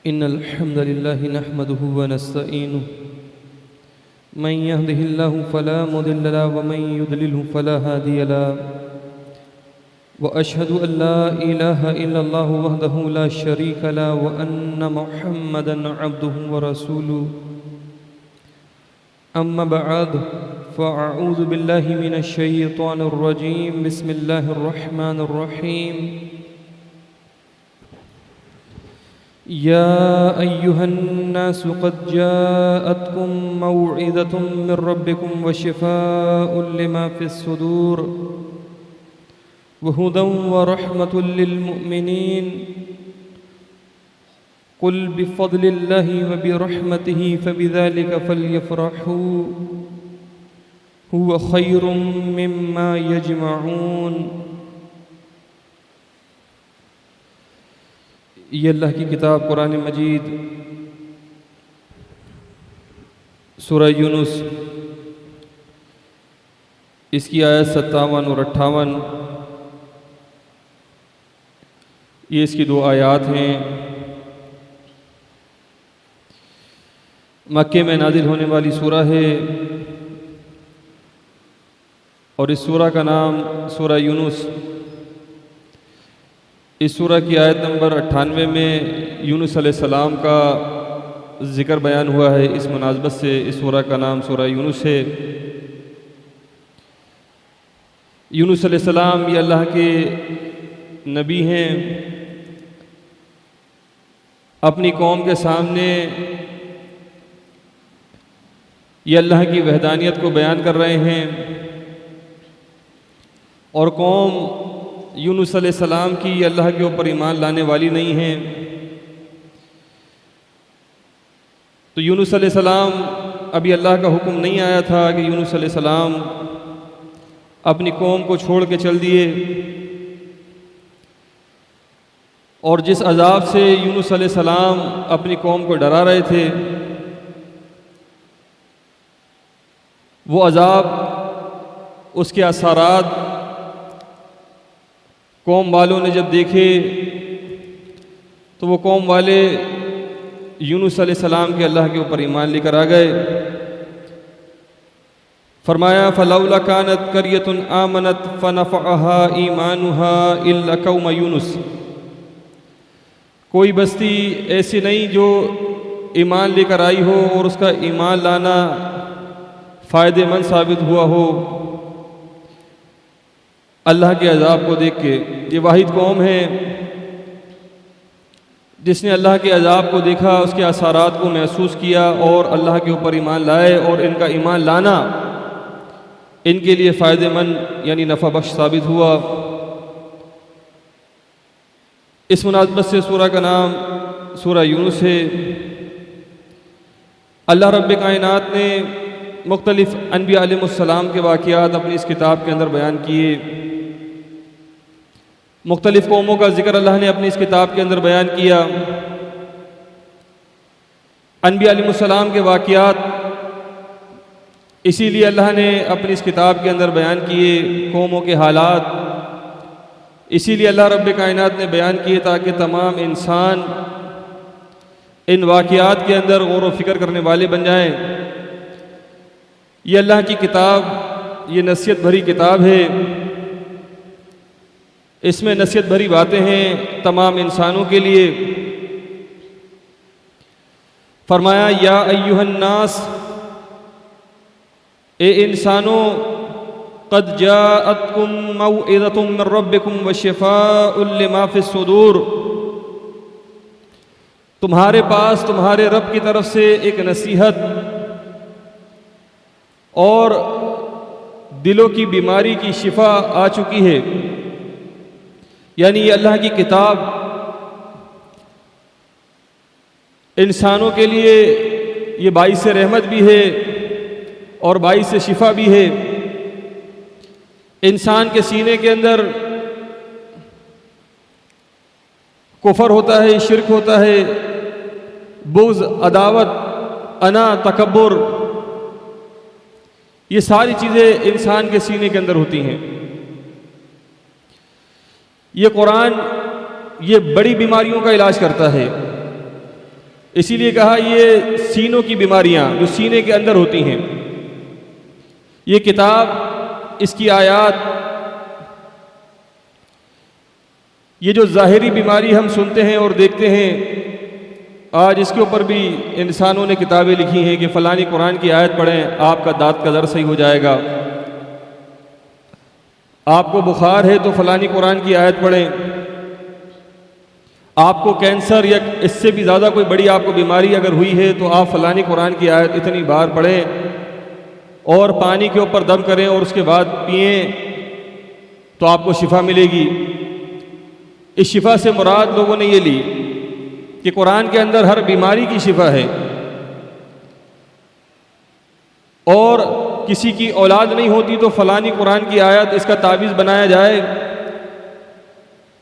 إن الحمد لله نحمده ونستعينه من يهده الله فلا مضل له ومن يضلله فلا هادي له وأشهد أن لا إله إلا الله وحده لا شريك له وأن محمدا عبده ورسوله أما بعد فأعوذ بالله من الشيطان الرجيم بسم الله الرحمن الرحيم يا أيها الناس قد جاءتكم موعظة من ربكم وشفاء لما في الصدور وهدى ورحمة للمؤمنين قل بفضل الله وبرحمته فبذلك فليفرحوا هو خير مما يجمعون۔ یہ اللہ کی کتاب قرآن مجید سورہ یونس، اس کی آیت 57 اور 58، یہ اس کی دو آیات ہیں۔ مکے میں نازل ہونے والی سورہ ہے اور اس سورہ کا نام سورہ یونس۔ اس سورہ کی آیت نمبر 98 میں یونس علیہ السلام کا ذکر بیان ہوا ہے۔ اس مناسبت سے اس سورہ کا نام سورہ یونس ہے۔ یونس علیہ السلام یہ اللہ کے نبی ہیں، اپنی قوم کے سامنے یہ اللہ کی وحدانیت کو بیان کر رہے ہیں، اور قوم یونس علیہ السلام کی یہ اللہ کے اوپر ایمان لانے والی نہیں ہیں۔ تو یونس علیہ السلام ابھی اللہ کا حکم نہیں آیا تھا کہ یونس علیہ السلام اپنی قوم کو چھوڑ کے چل دیے، اور جس عذاب سے یونس علیہ السلام اپنی قوم کو ڈرا رہے تھے، وہ عذاب، اس کے اثرات قوم والوں نے جب دیکھے تو وہ قوم والے یونس علیہ السلام کے اللہ کے اوپر ایمان لے کر آ گئے۔ فرمایا فلولا كانت قرية آمنت فنفعها ایمانها الا قوم یونس، کوئی بستی ایسی نہیں جو ایمان لے کر آئی ہو اور اس کا ایمان لانا فائدہ مند ثابت ہوا ہو اللہ کے عذاب کو دیکھ کے۔ یہ واحد قوم ہے جس نے اللہ کے عذاب کو دیکھا، اس کے اثرات کو محسوس کیا اور اللہ کے اوپر ایمان لائے، اور ان کا ایمان لانا ان کے لیے فائدہ مند یعنی نفع بخش ثابت ہوا۔ اس مناسبت سے سورہ کا نام سورہ یونس ہے۔ اللہ رب کائنات نے مختلف انبیاء علیہ السلام کے واقعات اپنی اس کتاب کے اندر بیان کیے، مختلف قوموں کا ذکر اللہ نے اپنی اس کتاب کے اندر بیان کیا۔ انبیاء علیہ السلام کے واقعات اسی لیے اللہ نے اپنی اس کتاب کے اندر بیان کیے، قوموں کے حالات اسی لیے اللہ رب کائنات نے بیان کیے تاکہ تمام انسان ان واقعات کے اندر غور و فکر کرنے والے بن جائیں۔ یہ اللہ کی کتاب یہ نصیحت بھری کتاب ہے، اس میں نصیحت بھری باتیں ہیں تمام انسانوں کے لیے۔ فرمایا یا ایھا الناس، اے انسانوں، قد جاءتکم موعظۃ من ربکم وشفاء لما فی الصدور، تمہارے پاس تمہارے رب کی طرف سے ایک نصیحت اور دلوں کی بیماری کی شفا آ چکی ہے۔ یعنی یہ اللہ کی کتاب انسانوں کے لیے یہ باعث رحمت بھی ہے اور باعث شفا بھی ہے۔ انسان کے سینے کے اندر کفر ہوتا ہے، شرک ہوتا ہے، بغض، عداوت، انا، تکبر، یہ ساری چیزیں انسان کے سینے کے اندر ہوتی ہیں۔ یہ قرآن یہ بڑی بیماریوں کا علاج کرتا ہے، اسی لیے کہا یہ سینوں کی بیماریاں جو سینے کے اندر ہوتی ہیں، یہ کتاب، اس کی آیات، یہ جو ظاہری بیماری ہم سنتے ہیں اور دیکھتے ہیں، آج اس کے اوپر بھی انسانوں نے کتابیں لکھی ہیں کہ فلانی قرآن کی آیت پڑھیں آپ کا دانت کا درد صحیح ہو جائے گا، آپ کو بخار ہے تو فلانی قرآن کی آیت پڑھیں، آپ کو کینسر یا اس سے بھی زیادہ کوئی بڑی آپ کو بیماری اگر ہوئی ہے تو آپ فلانی قرآن کی آیت اتنی بار پڑھیں اور پانی کے اوپر دم کریں اور اس کے بعد پئیں تو آپ کو شفا ملے گی۔ اس شفا سے مراد لوگوں نے یہ لی کہ قرآن کے اندر ہر بیماری کی شفا ہے، اور کسی کی اولاد نہیں ہوتی تو فلانی قرآن کی آیت اس کا تعویذ بنایا جائے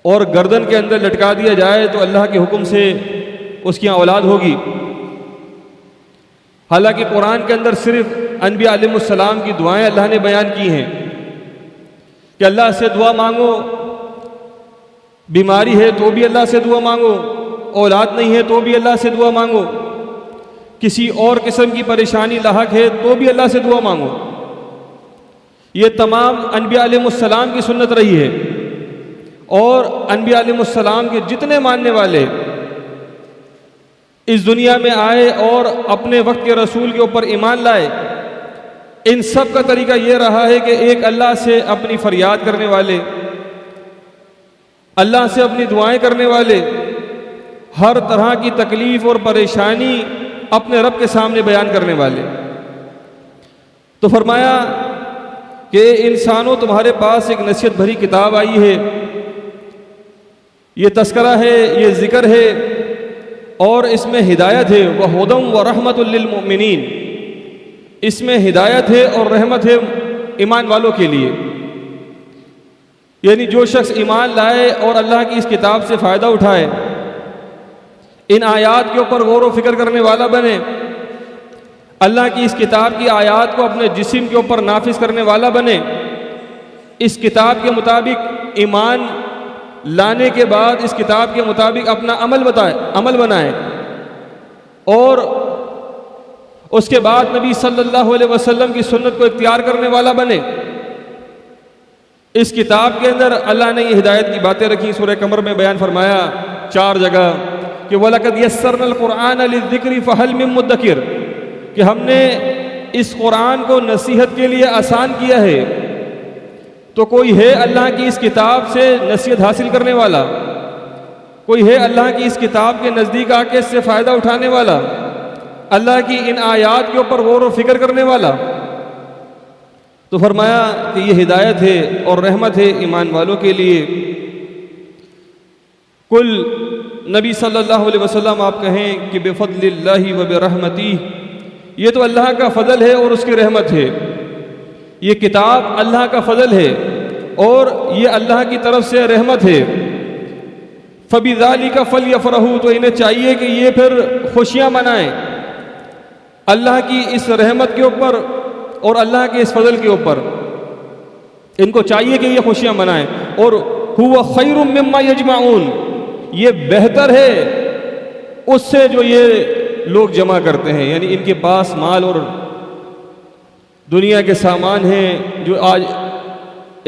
اور گردن کے اندر لٹکا دیا جائے تو اللہ کے حکم سے اس کی اولاد ہوگی۔ حالانکہ قرآن کے اندر صرف انبیاء علیہ السلام کی دعائیں اللہ نے بیان کی ہیں کہ اللہ سے دعا مانگو، بیماری ہے تو بھی اللہ سے دعا مانگو، اولاد نہیں ہے تو بھی اللہ سے دعا مانگو، کسی اور قسم کی پریشانی لاحق ہے تو بھی اللہ سے دعا مانگو۔ یہ تمام انبیاء علیہ السلام کی سنت رہی ہے، اور انبیاء علیہ السلام کے جتنے ماننے والے اس دنیا میں آئے اور اپنے وقت کے رسول کے اوپر ایمان لائے، ان سب کا طریقہ یہ رہا ہے کہ ایک اللہ سے اپنی فریاد کرنے والے، اللہ سے اپنی دعائیں کرنے والے، ہر طرح کی تکلیف اور پریشانی اپنے رب کے سامنے بیان کرنے والے۔ تو فرمایا کہ انسانوں تمہارے پاس ایک نصیحت بھری کتاب آئی ہے، یہ تذکرہ ہے، یہ ذکر ہے، اور اس میں ہدایت ہے، وَهُدًى وَرَحْمَةٌ لِّلْمُؤْمِنِينَ، اس میں ہدایت ہے اور رحمت ہے ایمان والوں کے لیے۔ یعنی جو شخص ایمان لائے اور اللہ کی اس کتاب سے فائدہ اٹھائے، ان آیات کے اوپر غور و فکر کرنے والا بنے، اللہ کی اس کتاب کی آیات کو اپنے جسم کے اوپر نافذ کرنے والا بنے، اس کتاب کے مطابق ایمان لانے کے بعد اس کتاب کے مطابق اپنا عمل بنائے، اور اس کے بعد نبی صلی اللہ علیہ وسلم کی سنت کو اختیار کرنے والا بنے۔ اس کتاب کے اندر اللہ نے یہ ہدایت کی باتیں رکھی، سورہ قمر میں بیان فرمایا 4 جگہ کہ وَلَقَدْ يَسَّرْنَا الْقُرْآنَ لِلذِّكْرِ فَهَلْ مِن مُدَّكِرٍ، کہ ہم نے اس قرآن کو نصیحت کے لیے آسان کیا ہے، تو کوئی ہے اللہ کی اس کتاب سے نصیحت حاصل کرنے والا، کوئی ہے اللہ کی اس کتاب کے نزدیک آ کے اس سے فائدہ اٹھانے والا، اللہ کی ان آیات کے اوپر غور و فکر کرنے والا؟ تو فرمایا کہ یہ ہدایت ہے اور رحمت ہے ایمان والوں کے لیے۔ کل نبی صلی اللہ علیہ وسلم آپ کہیں کہ بفضل اللہ و برحمتہ، یہ تو اللہ کا فضل ہے اور اس کی رحمت ہے، یہ کتاب اللہ کا فضل ہے اور یہ اللہ کی طرف سے رحمت ہے۔ فَبِذَلِكَ فَلْيَفْرَحُوا، تو انہیں چاہیے کہ یہ پھر خوشیاں منائیں اللہ کی اس رحمت کے اوپر اور اللہ کے اس فضل کے اوپر، ان کو چاہیے کہ یہ خوشیاں منائیں۔ اور هُوَ خَيْرٌ مِّمَّا يَجْمَعُونَ، یہ بہتر ہے اس سے جو یہ لوگ جمع کرتے ہیں، یعنی ان کے پاس مال اور دنیا کے سامان ہیں جو آج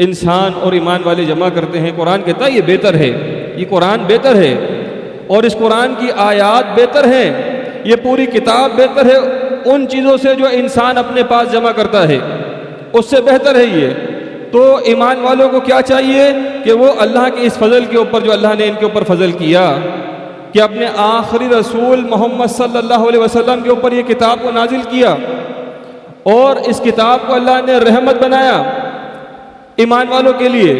انسان اور ایمان والے جمع کرتے ہیں۔ قرآن کہتا ہے یہ بہتر ہے، یہ قرآن بہتر ہے، اور اس قرآن کی آیات بہتر ہیں، یہ پوری کتاب بہتر ہے ان چیزوں سے جو انسان اپنے پاس جمع کرتا ہے، اس سے بہتر ہے یہ۔ تو ایمان والوں کو کیا چاہیے کہ وہ اللہ کے اس فضل کے اوپر جو اللہ نے ان کے اوپر فضل کیا کہ اپنے آخری رسول محمد صلی اللہ علیہ وسلم کے اوپر یہ کتاب کو نازل کیا، اور اس کتاب کو اللہ نے رحمت بنایا ایمان والوں کے لیے،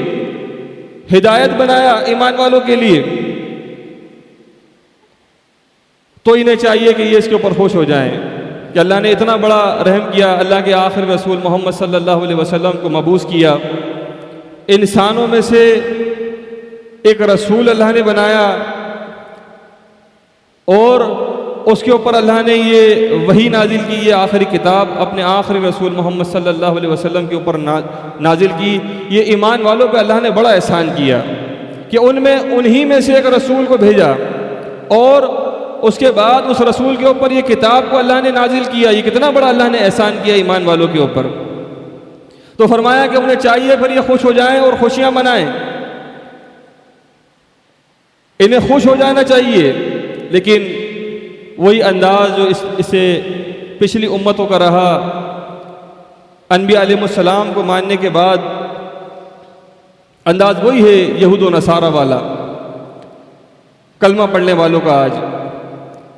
ہدایت بنایا ایمان والوں کے لیے، تو انہیں چاہیے کہ یہ اس کے اوپر خوش ہو جائیں کہ اللہ نے اتنا بڑا رحم کیا، اللہ کے آخری رسول محمد صلی اللہ علیہ وسلم کو مبعوث کیا، انسانوں میں سے ایک رسول اللہ نے بنایا، اور اس کے اوپر اللہ نے یہ وحی نازل کی، یہ آخری کتاب اپنے آخری رسول محمد صلی اللہ علیہ وسلم کے اوپر نازل کی۔ یہ ایمان والوں پہ اللہ نے بڑا احسان کیا کہ ان میں انہی میں سے ایک رسول کو بھیجا، اور اس کے بعد اس رسول کے اوپر یہ کتاب کو اللہ نے نازل کیا. یہ کتنا بڑا اللہ نے احسان کیا ایمان والوں کے اوپر. تو فرمایا کہ انہیں چاہیے پھر یہ خوش ہو جائیں اور خوشیاں منائیں. انہیں خوش ہو جانا چاہیے. لیکن وہی انداز جو اس سے پچھلی امتوں کا رہا، انبیاء علیہ السلام کو ماننے کے بعد انداز وہی ہے یہود و نصارہ والا، کلمہ پڑھنے والوں کا آج،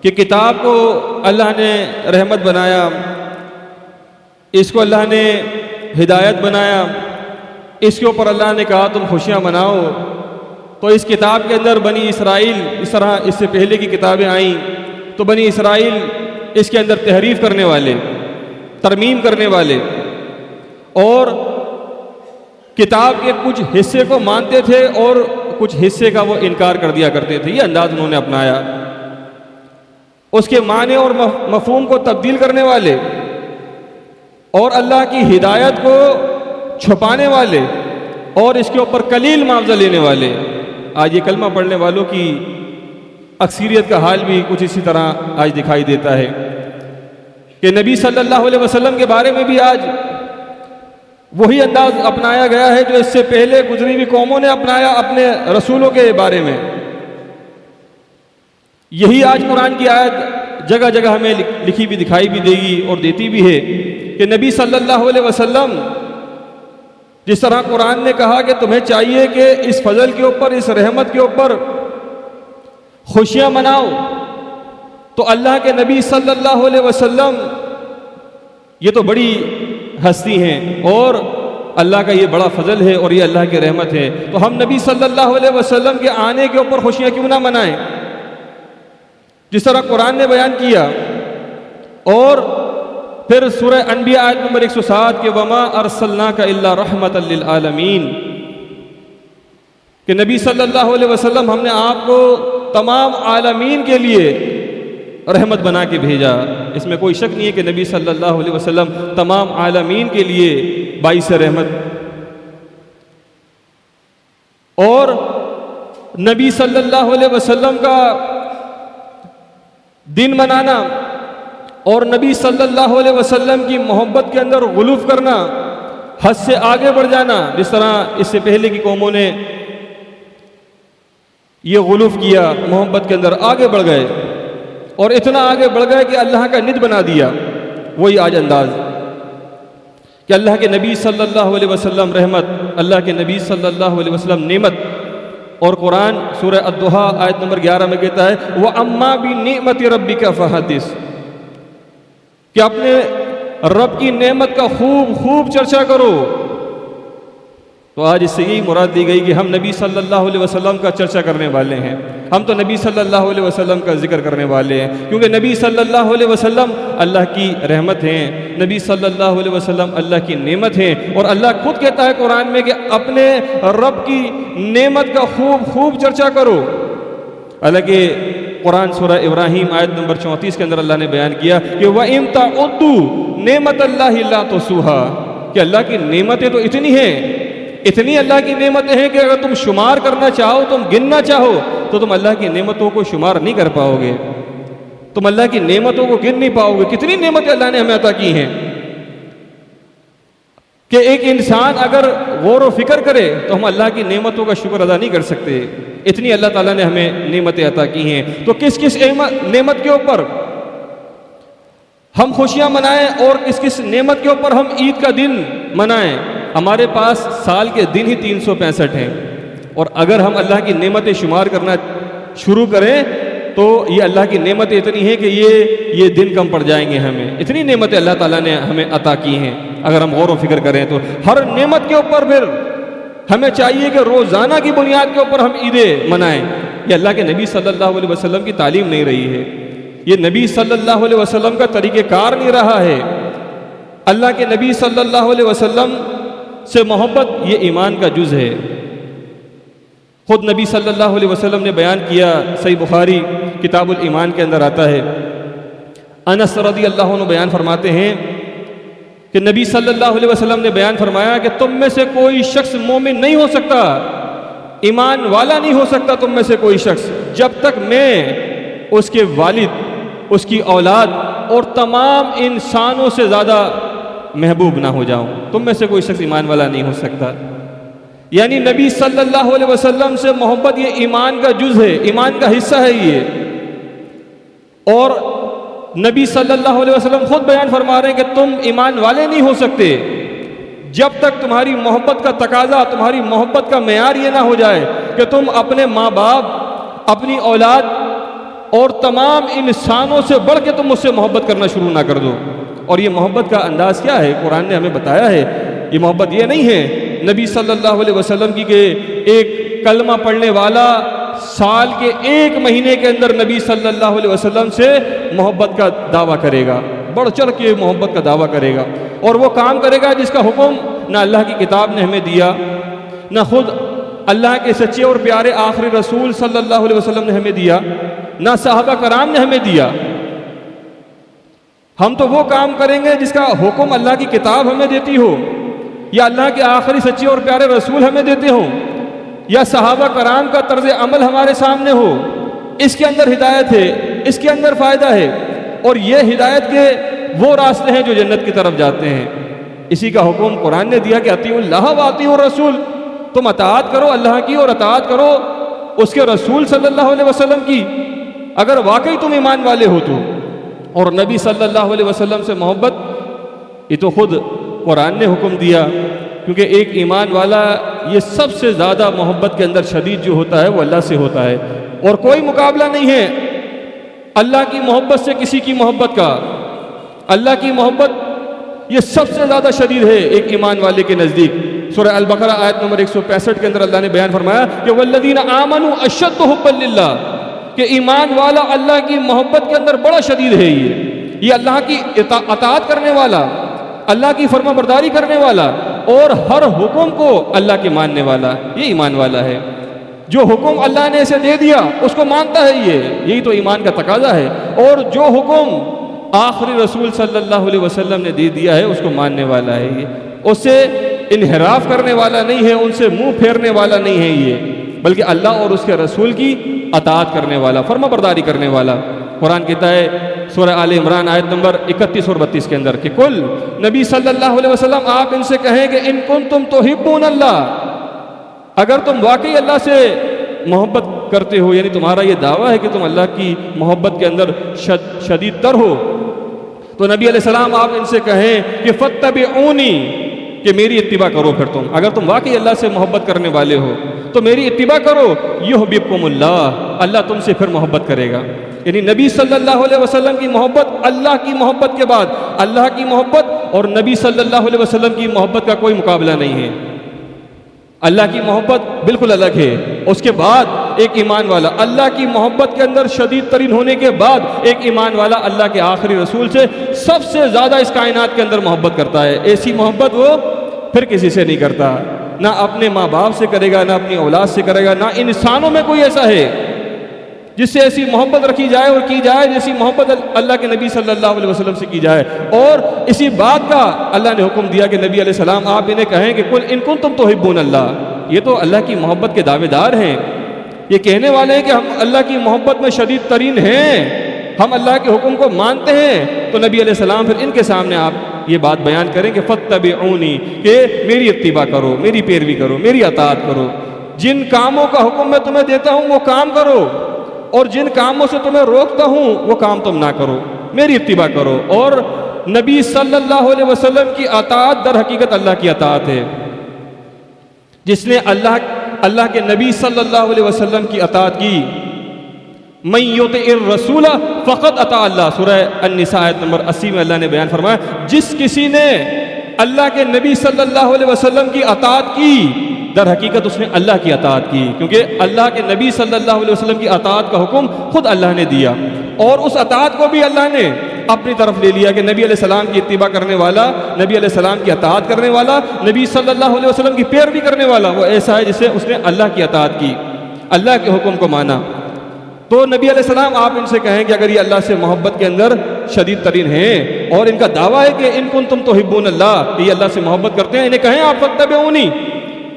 کہ کتاب کو اللہ نے رحمت بنایا، اس کو اللہ نے ہدایت بنایا، اس کے اوپر اللہ نے کہا تم خوشیاں مناؤ. تو اس کتاب کے اندر بنی اسرائیل، اس طرح اس سے پہلے کی کتابیں آئیں تو بنی اسرائیل اس کے اندر تحریف کرنے والے، ترمیم کرنے والے، اور کتاب کے کچھ حصے کو مانتے تھے اور کچھ حصے کا وہ انکار کر دیا کرتے تھے. یہ انداز انہوں نے اپنایا. اس کے معنی اور مفہوم کو تبدیل کرنے والے اور اللہ کی ہدایت کو چھپانے والے اور اس کے اوپر قلیل معاوضہ لینے والے. آج یہ کلمہ پڑھنے والوں کی اکثریت کا حال بھی کچھ اسی طرح آج دکھائی دیتا ہے کہ نبی صلی اللہ علیہ وسلم کے بارے میں بھی آج وہی انداز اپنایا گیا ہے جو اس سے پہلے گزری ہوئی قوموں نے اپنایا اپنے رسولوں کے بارے میں. یہی آج قرآن کی آیت جگہ جگہ ہمیں لکھی بھی دکھائی بھی دے گی اور دیتی بھی ہے کہ نبی صلی اللہ علیہ وسلم جس طرح قرآن نے کہا کہ تمہیں چاہیے کہ اس فضل کے اوپر، اس رحمت کے اوپر خوشیاں مناؤ، تو اللہ کے نبی صلی اللہ علیہ وسلم یہ تو بڑی ہستی ہیں اور اللہ کا یہ بڑا فضل ہے اور یہ اللہ کی رحمت ہے. تو ہم نبی صلی اللہ علیہ وسلم کے آنے کے اوپر خوشیاں کیوں نہ منائیں جس طرح قرآن نے بیان کیا. اور پھر سورہ انبیاء آیت نمبر 107 کہ وما ارسلناک الا رحمتا للعالمین، کہ نبی صلی اللہ علیہ وسلم ہم نے آپ کو تمام عالمین کے لیے رحمت بنا کے بھیجا. اس میں کوئی شک نہیں ہے کہ نبی صلی اللہ علیہ وسلم تمام عالمین کے لیے باعث رحمت. اور نبی صلی اللہ علیہ وسلم کا دن منانا اور نبی صلی اللہ علیہ وسلم کی محبت کے اندر غلوف کرنا، حد سے آگے بڑھ جانا، جس طرح اس سے پہلے کی قوموں نے یہ غلوف کیا، محبت کے اندر آگے بڑھ گئے اور اتنا آگے بڑھ گئے کہ اللہ کا ند بنا دیا. وہی آج انداز کہ اللہ کے نبی صلی اللہ علیہ وسلم رحمت، اللہ کے نبی صلی اللہ علیہ وسلم نعمت. اور قرآن سورہ الضحیٰ آیت نمبر 11 میں کہتا ہے وَأَمَّا بِنِعْمَةِ رَبِّكَ فَحَدِّثْ، کہ اپنے رب کی نعمت کا خوب خوب چرچا کرو. تو آج اس سے یہی مراد دی گئی کہ ہم نبی صلی اللہ علیہ وسلم کا چرچا کرنے والے ہیں. ہم تو نبی صلی اللہ علیہ وسلم کا ذکر کرنے والے ہیں کیونکہ نبی صلی اللہ علیہ وسلم اللہ کی رحمت ہیں، نبی صلی اللہ علیہ وسلم اللہ کی نعمت ہیں. اور اللہ خود کہتا ہے قرآن میں کہ اپنے رب کی نعمت کا خوب خوب چرچا کرو. حالانکہ قرآن سورہ ابراہیم آیت نمبر 34 کے اندر اللہ نے بیان کیا کہ وَإِن تَعُدُّوا نِعْمَتَ اللَّهِ لَا تُحْصُوهَا، کہ اللہ کی نعمتیں تو اتنی ہیں، اتنی اللہ کی نعمتیں ہیں کہ اگر تم شمار کرنا چاہو، تم گننا چاہو تو تم اللہ کی نعمتوں کو شمار نہیں کر پاؤ گے، تم اللہ کی نعمتوں کو گن نہیں پاؤ گے. کتنی نعمتیں اللہ نے ہمیں عطا کی ہیں کہ ایک انسان اگر غور و فکر کرے تو ہم اللہ کی نعمتوں کا شکر ادا نہیں کر سکتے. اتنی اللہ تعالیٰ نے ہمیں نعمتیں عطا کی ہیں. تو کس کس نعمت کے اوپر ہم خوشیاں منائیں اور کس کس نعمت کے اوپر ہم عید کا دن منائیں. ہمارے پاس سال کے دن ہی 365 ہیں اور اگر ہم اللہ کی نعمتیں شمار کرنا شروع کریں تو یہ اللہ کی نعمتیں اتنی ہیں کہ یہ دن کم پڑ جائیں گے ہمیں. اتنی نعمتیں اللہ تعالیٰ نے ہمیں عطا کی ہیں اگر ہم غور و فکر کریں تو. ہر نعمت کے اوپر پھر ہمیں چاہیے کہ روزانہ کی بنیاد کے اوپر ہم عیدیں منائیں. یہ اللہ کے نبی صلی اللہ علیہ وسلم کی تعلیم نہیں رہی ہے، یہ نبی صلی اللہ علیہ وسلم کا طریقہ کار نہیں رہا ہے. اللہ کے نبی صلی اللہ علیہ وسلم سے محبت یہ ایمان کا جز ہے. خود نبی صلی اللہ علیہ وسلم نے بیان کیا، صحیح بخاری کتاب الایمان کے اندر آتا ہے، انس رضی اللہ عنہ بیان فرماتے ہیں کہ نبی صلی اللہ علیہ وسلم نے بیان فرمایا کہ تم میں سے کوئی شخص مومن نہیں ہو سکتا، ایمان والا نہیں ہو سکتا تم میں سے کوئی شخص جب تک میں اس کے والد، اس کی اولاد اور تمام انسانوں سے زیادہ محبوب نہ ہو جاؤں۔ تم میں سے کوئی شخص ایمان والا نہیں ہو سکتا۔ یعنی نبی صلی اللہ علیہ وسلم سے محبت یہ ایمان کا جز ہے، ایمان کا حصہ ہے یہ۔ اور نبی صلی اللہ علیہ وسلم خود بیان فرما رہے ہیں کہ تم ایمان والے نہیں ہو سکتے جب تک تمہاری محبت کا تقاضا، تمہاری محبت کا معیار یہ نہ ہو جائے کہ تم اپنے ماں باپ، اپنی اولاد اور تمام انسانوں سے بڑھ کے تم مجھ سے محبت کرنا شروع نہ کر دو۔ اور یہ محبت کا انداز کیا ہے؟ قرآن نے ہمیں بتایا ہے۔ یہ محبت یہ نہیں ہے نبی صلی اللہ علیہ وسلم کی کہ ایک کلمہ پڑھنے والا سال کے 1 مہینے کے اندر نبی صلی اللہ علیہ وسلم سے محبت کا دعویٰ کرے گا، بڑھ چڑھ کے محبت کا دعویٰ کرے گا، اور وہ کام کرے گا جس کا حکم نہ اللہ کی کتاب نے ہمیں دیا، نہ خود اللہ کے سچے اور پیارے آخری رسول صلی اللہ علیہ وسلم نے ہمیں دیا، نہ صحابہ کرام نے ہمیں دیا۔ ہم تو وہ کام کریں گے جس کا حکم اللہ کی کتاب ہمیں دیتی ہو، یا اللہ کے آخری سچے اور پیارے رسول ہمیں دیتے ہوں، یا صحابہ کرام کا طرز عمل ہمارے سامنے ہو۔ اس کے اندر ہدایت ہے، اس کے اندر فائدہ ہے، اور یہ ہدایت کے وہ راستے ہیں جو جنت کی طرف جاتے ہیں۔ اسی کا حکم قرآن نے دیا کہ اطیعوا اللہ و اطیعوا الرسول، تم اطاعت کرو اللہ کی اور اطاعت کرو اس کے رسول صلی اللہ علیہ وسلم کی، اگر واقعی تم ایمان والے ہو تو۔ اور نبی صلی اللہ علیہ وسلم سے محبت یہ تو خود قرآن نے حکم دیا، کیونکہ ایک ایمان والا یہ سب سے زیادہ محبت کے اندر شدید جو ہوتا ہے وہ اللہ سے ہوتا ہے، اور کوئی مقابلہ نہیں ہے اللہ کی محبت سے کسی کی محبت کا۔ اللہ کی محبت یہ سب سے زیادہ شدید ہے ایک ایمان والے کے نزدیک۔ سورہ البقرہ آیت نمبر 165 کے اندر اللہ نے بیان فرمایا کہ والذین آمنوا اشد حبا للہ، کہ ایمان والا اللہ کی محبت کے اندر بڑا شدید ہے۔ یہ اللہ کی اطاعت کرنے والا، اللہ کی فرما برداری کرنے والا، اور ہر حکم کو اللہ کے ماننے والا، یہ ایمان والا ہے۔ جو حکم اللہ نے اسے دے دیا اس کو مانتا ہے، یہی تو ایمان کا تقاضا ہے۔ اور جو حکم آخری رسول صلی اللہ علیہ وسلم نے دے دیا ہے اس کو ماننے والا ہے، یہ اس سے انحراف کرنے والا نہیں ہے، ان سے منہ پھیرنے والا نہیں ہے یہ، بلکہ اللہ اور اس کے رسول کی اطاعت کرنے والا، فرما برداری کرنے والا۔ قرآن کہتا ہے سورہ آل عمران آیت نمبر 31 اور 32 کے اندر کہ کل نبی صلی اللہ علیہ وسلم آپ ان سے کہیں کہ ان کنتم تحبون اللہ، اگر تم واقعی اللہ سے محبت کرتے ہو، یعنی تمہارا یہ دعویٰ ہے کہ تم اللہ کی محبت کے اندر شدید تر ہو، تو نبی علیہ السلام آپ ان سے کہیں کہ فاتبعونی، کہ میری اتباع کرو۔ پھر تم اگر تم واقعی اللہ سے محبت کرنے والے ہو تو میری اتباع کرو، یحببکم اللہ، اللہ تم سے پھر محبت کرے گا۔ یعنی نبی صلی اللہ علیہ وسلم کی محبت اللہ کی محبت کے بعد، اللہ کی محبت اور نبی صلی اللہ علیہ وسلم کی محبت کا کوئی مقابلہ نہیں ہے۔ اللہ کی محبت بالکل الگ ہے، اس کے بعد ایک ایمان والا اللہ کی محبت کے اندر شدید ترین ہونے کے بعد ایک ایمان والا اللہ کے آخری رسول سے سب سے زیادہ اس کائنات کے اندر محبت کرتا ہے۔ ایسی محبت وہ پھر کسی سے نہیں کرتا، نہ اپنے ماں باپ سے کرے گا، نہ اپنی اولاد سے کرے گا، نہ انسانوں میں کوئی ایسا ہے جس سے ایسی محبت رکھی جائے اور کی جائے جیسی محبت اللہ کے نبی صلی اللہ علیہ وسلم سے کی جائے۔ اور اسی بات کا اللہ نے حکم دیا کہ نبی علیہ السلام آپ انہیں کہیں کہ قل ان کنتم تحبون اللہ، یہ تو اللہ کی محبت کے دعوے دار ہیں، یہ کہنے والے ہیں کہ ہم اللہ کی محبت میں شدید ترین ہیں، ہم اللہ کے حکم کو مانتے ہیں۔ تو نبی علیہ السلام پھر ان کے سامنے آپ یہ بات بیان کریں کہ فاتبعونی، کہ میری اتباع کرو، میری پیروی کرو، میری اطاعت کرو، جن کاموں کا حکم میں تمہیں دیتا ہوں وہ کام کرو، اور جن کاموں سے تمہیں روکتا ہوں وہ کام تم نہ کرو، میری اتباع کرو۔ اور نبی صلی اللہ علیہ وسلم کی اطاعت در حقیقت اللہ کی اطاعت ہے۔ جس نے اللہ کے نبی صلی اللہ علیہ وسلم کی اطاعت کی، من یطع الرسول فقد اطاع اللہ، سورہ النساء آیت نمبر 80 میں اللہ نے بیان فرمایا جس کسی نے اللہ کے نبی صلی اللہ علیہ وسلم کی اطاعت کی در حقیقت اس نے اللہ کی اطاعت کی، کیونکہ اللہ کے نبی صلی اللہ علیہ وسلم کی اطاعت کا حکم خود اللہ نے دیا، اور اس اطاعت کو بھی اللہ نے اپنی طرف لے لیا کہ نبی علیہ السلام کی اتباع کرنے والا، نبی علیہ السلام کی اطاعت کرنے والا، نبی صلی اللہ علیہ وسلم کی پیروی کرنے والا وہ ایسا ہے جسے اس نے اللہ کی اطاعت کی، اللہ کے حکم کو مانا۔ تو نبی علیہ السلام آپ ان سے کہیں کہ اگر یہ اللہ سے محبت کے اندر شدید ترین ہیں اور ان کا دعویٰ ہے کہ ان کنتم تحبون اللہ، کہ یہ اللہ سے محبت کرتے ہیں، انہیں کہیں آپ فاتبعونی،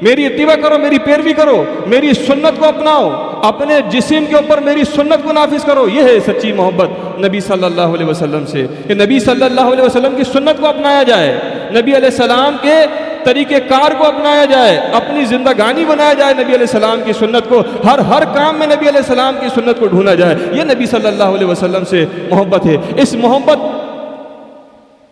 میری اتباع کرو، میری پیروی کرو، میری سنت کو اپناؤ، اپنے جسم کے اوپر میری سنت کو نافذ کرو. یہ ہے سچی محبت نبی صلی اللہ علیہ وسلم سے، کہ نبی صلی اللہ علیہ وسلم کی سنت کو اپنایا جائے، نبی علیہ السلام کے طریقہ کار کو اپنایا جائے، اپنی زندگانی بنایا جائے نبی علیہ السلام کی سنت کو، ہر کام میں نبی علیہ السلام کی سنت کو ڈھونڈا جائے. یہ نبی صلی اللہ علیہ وسلم سے محبت ہے. اس محبت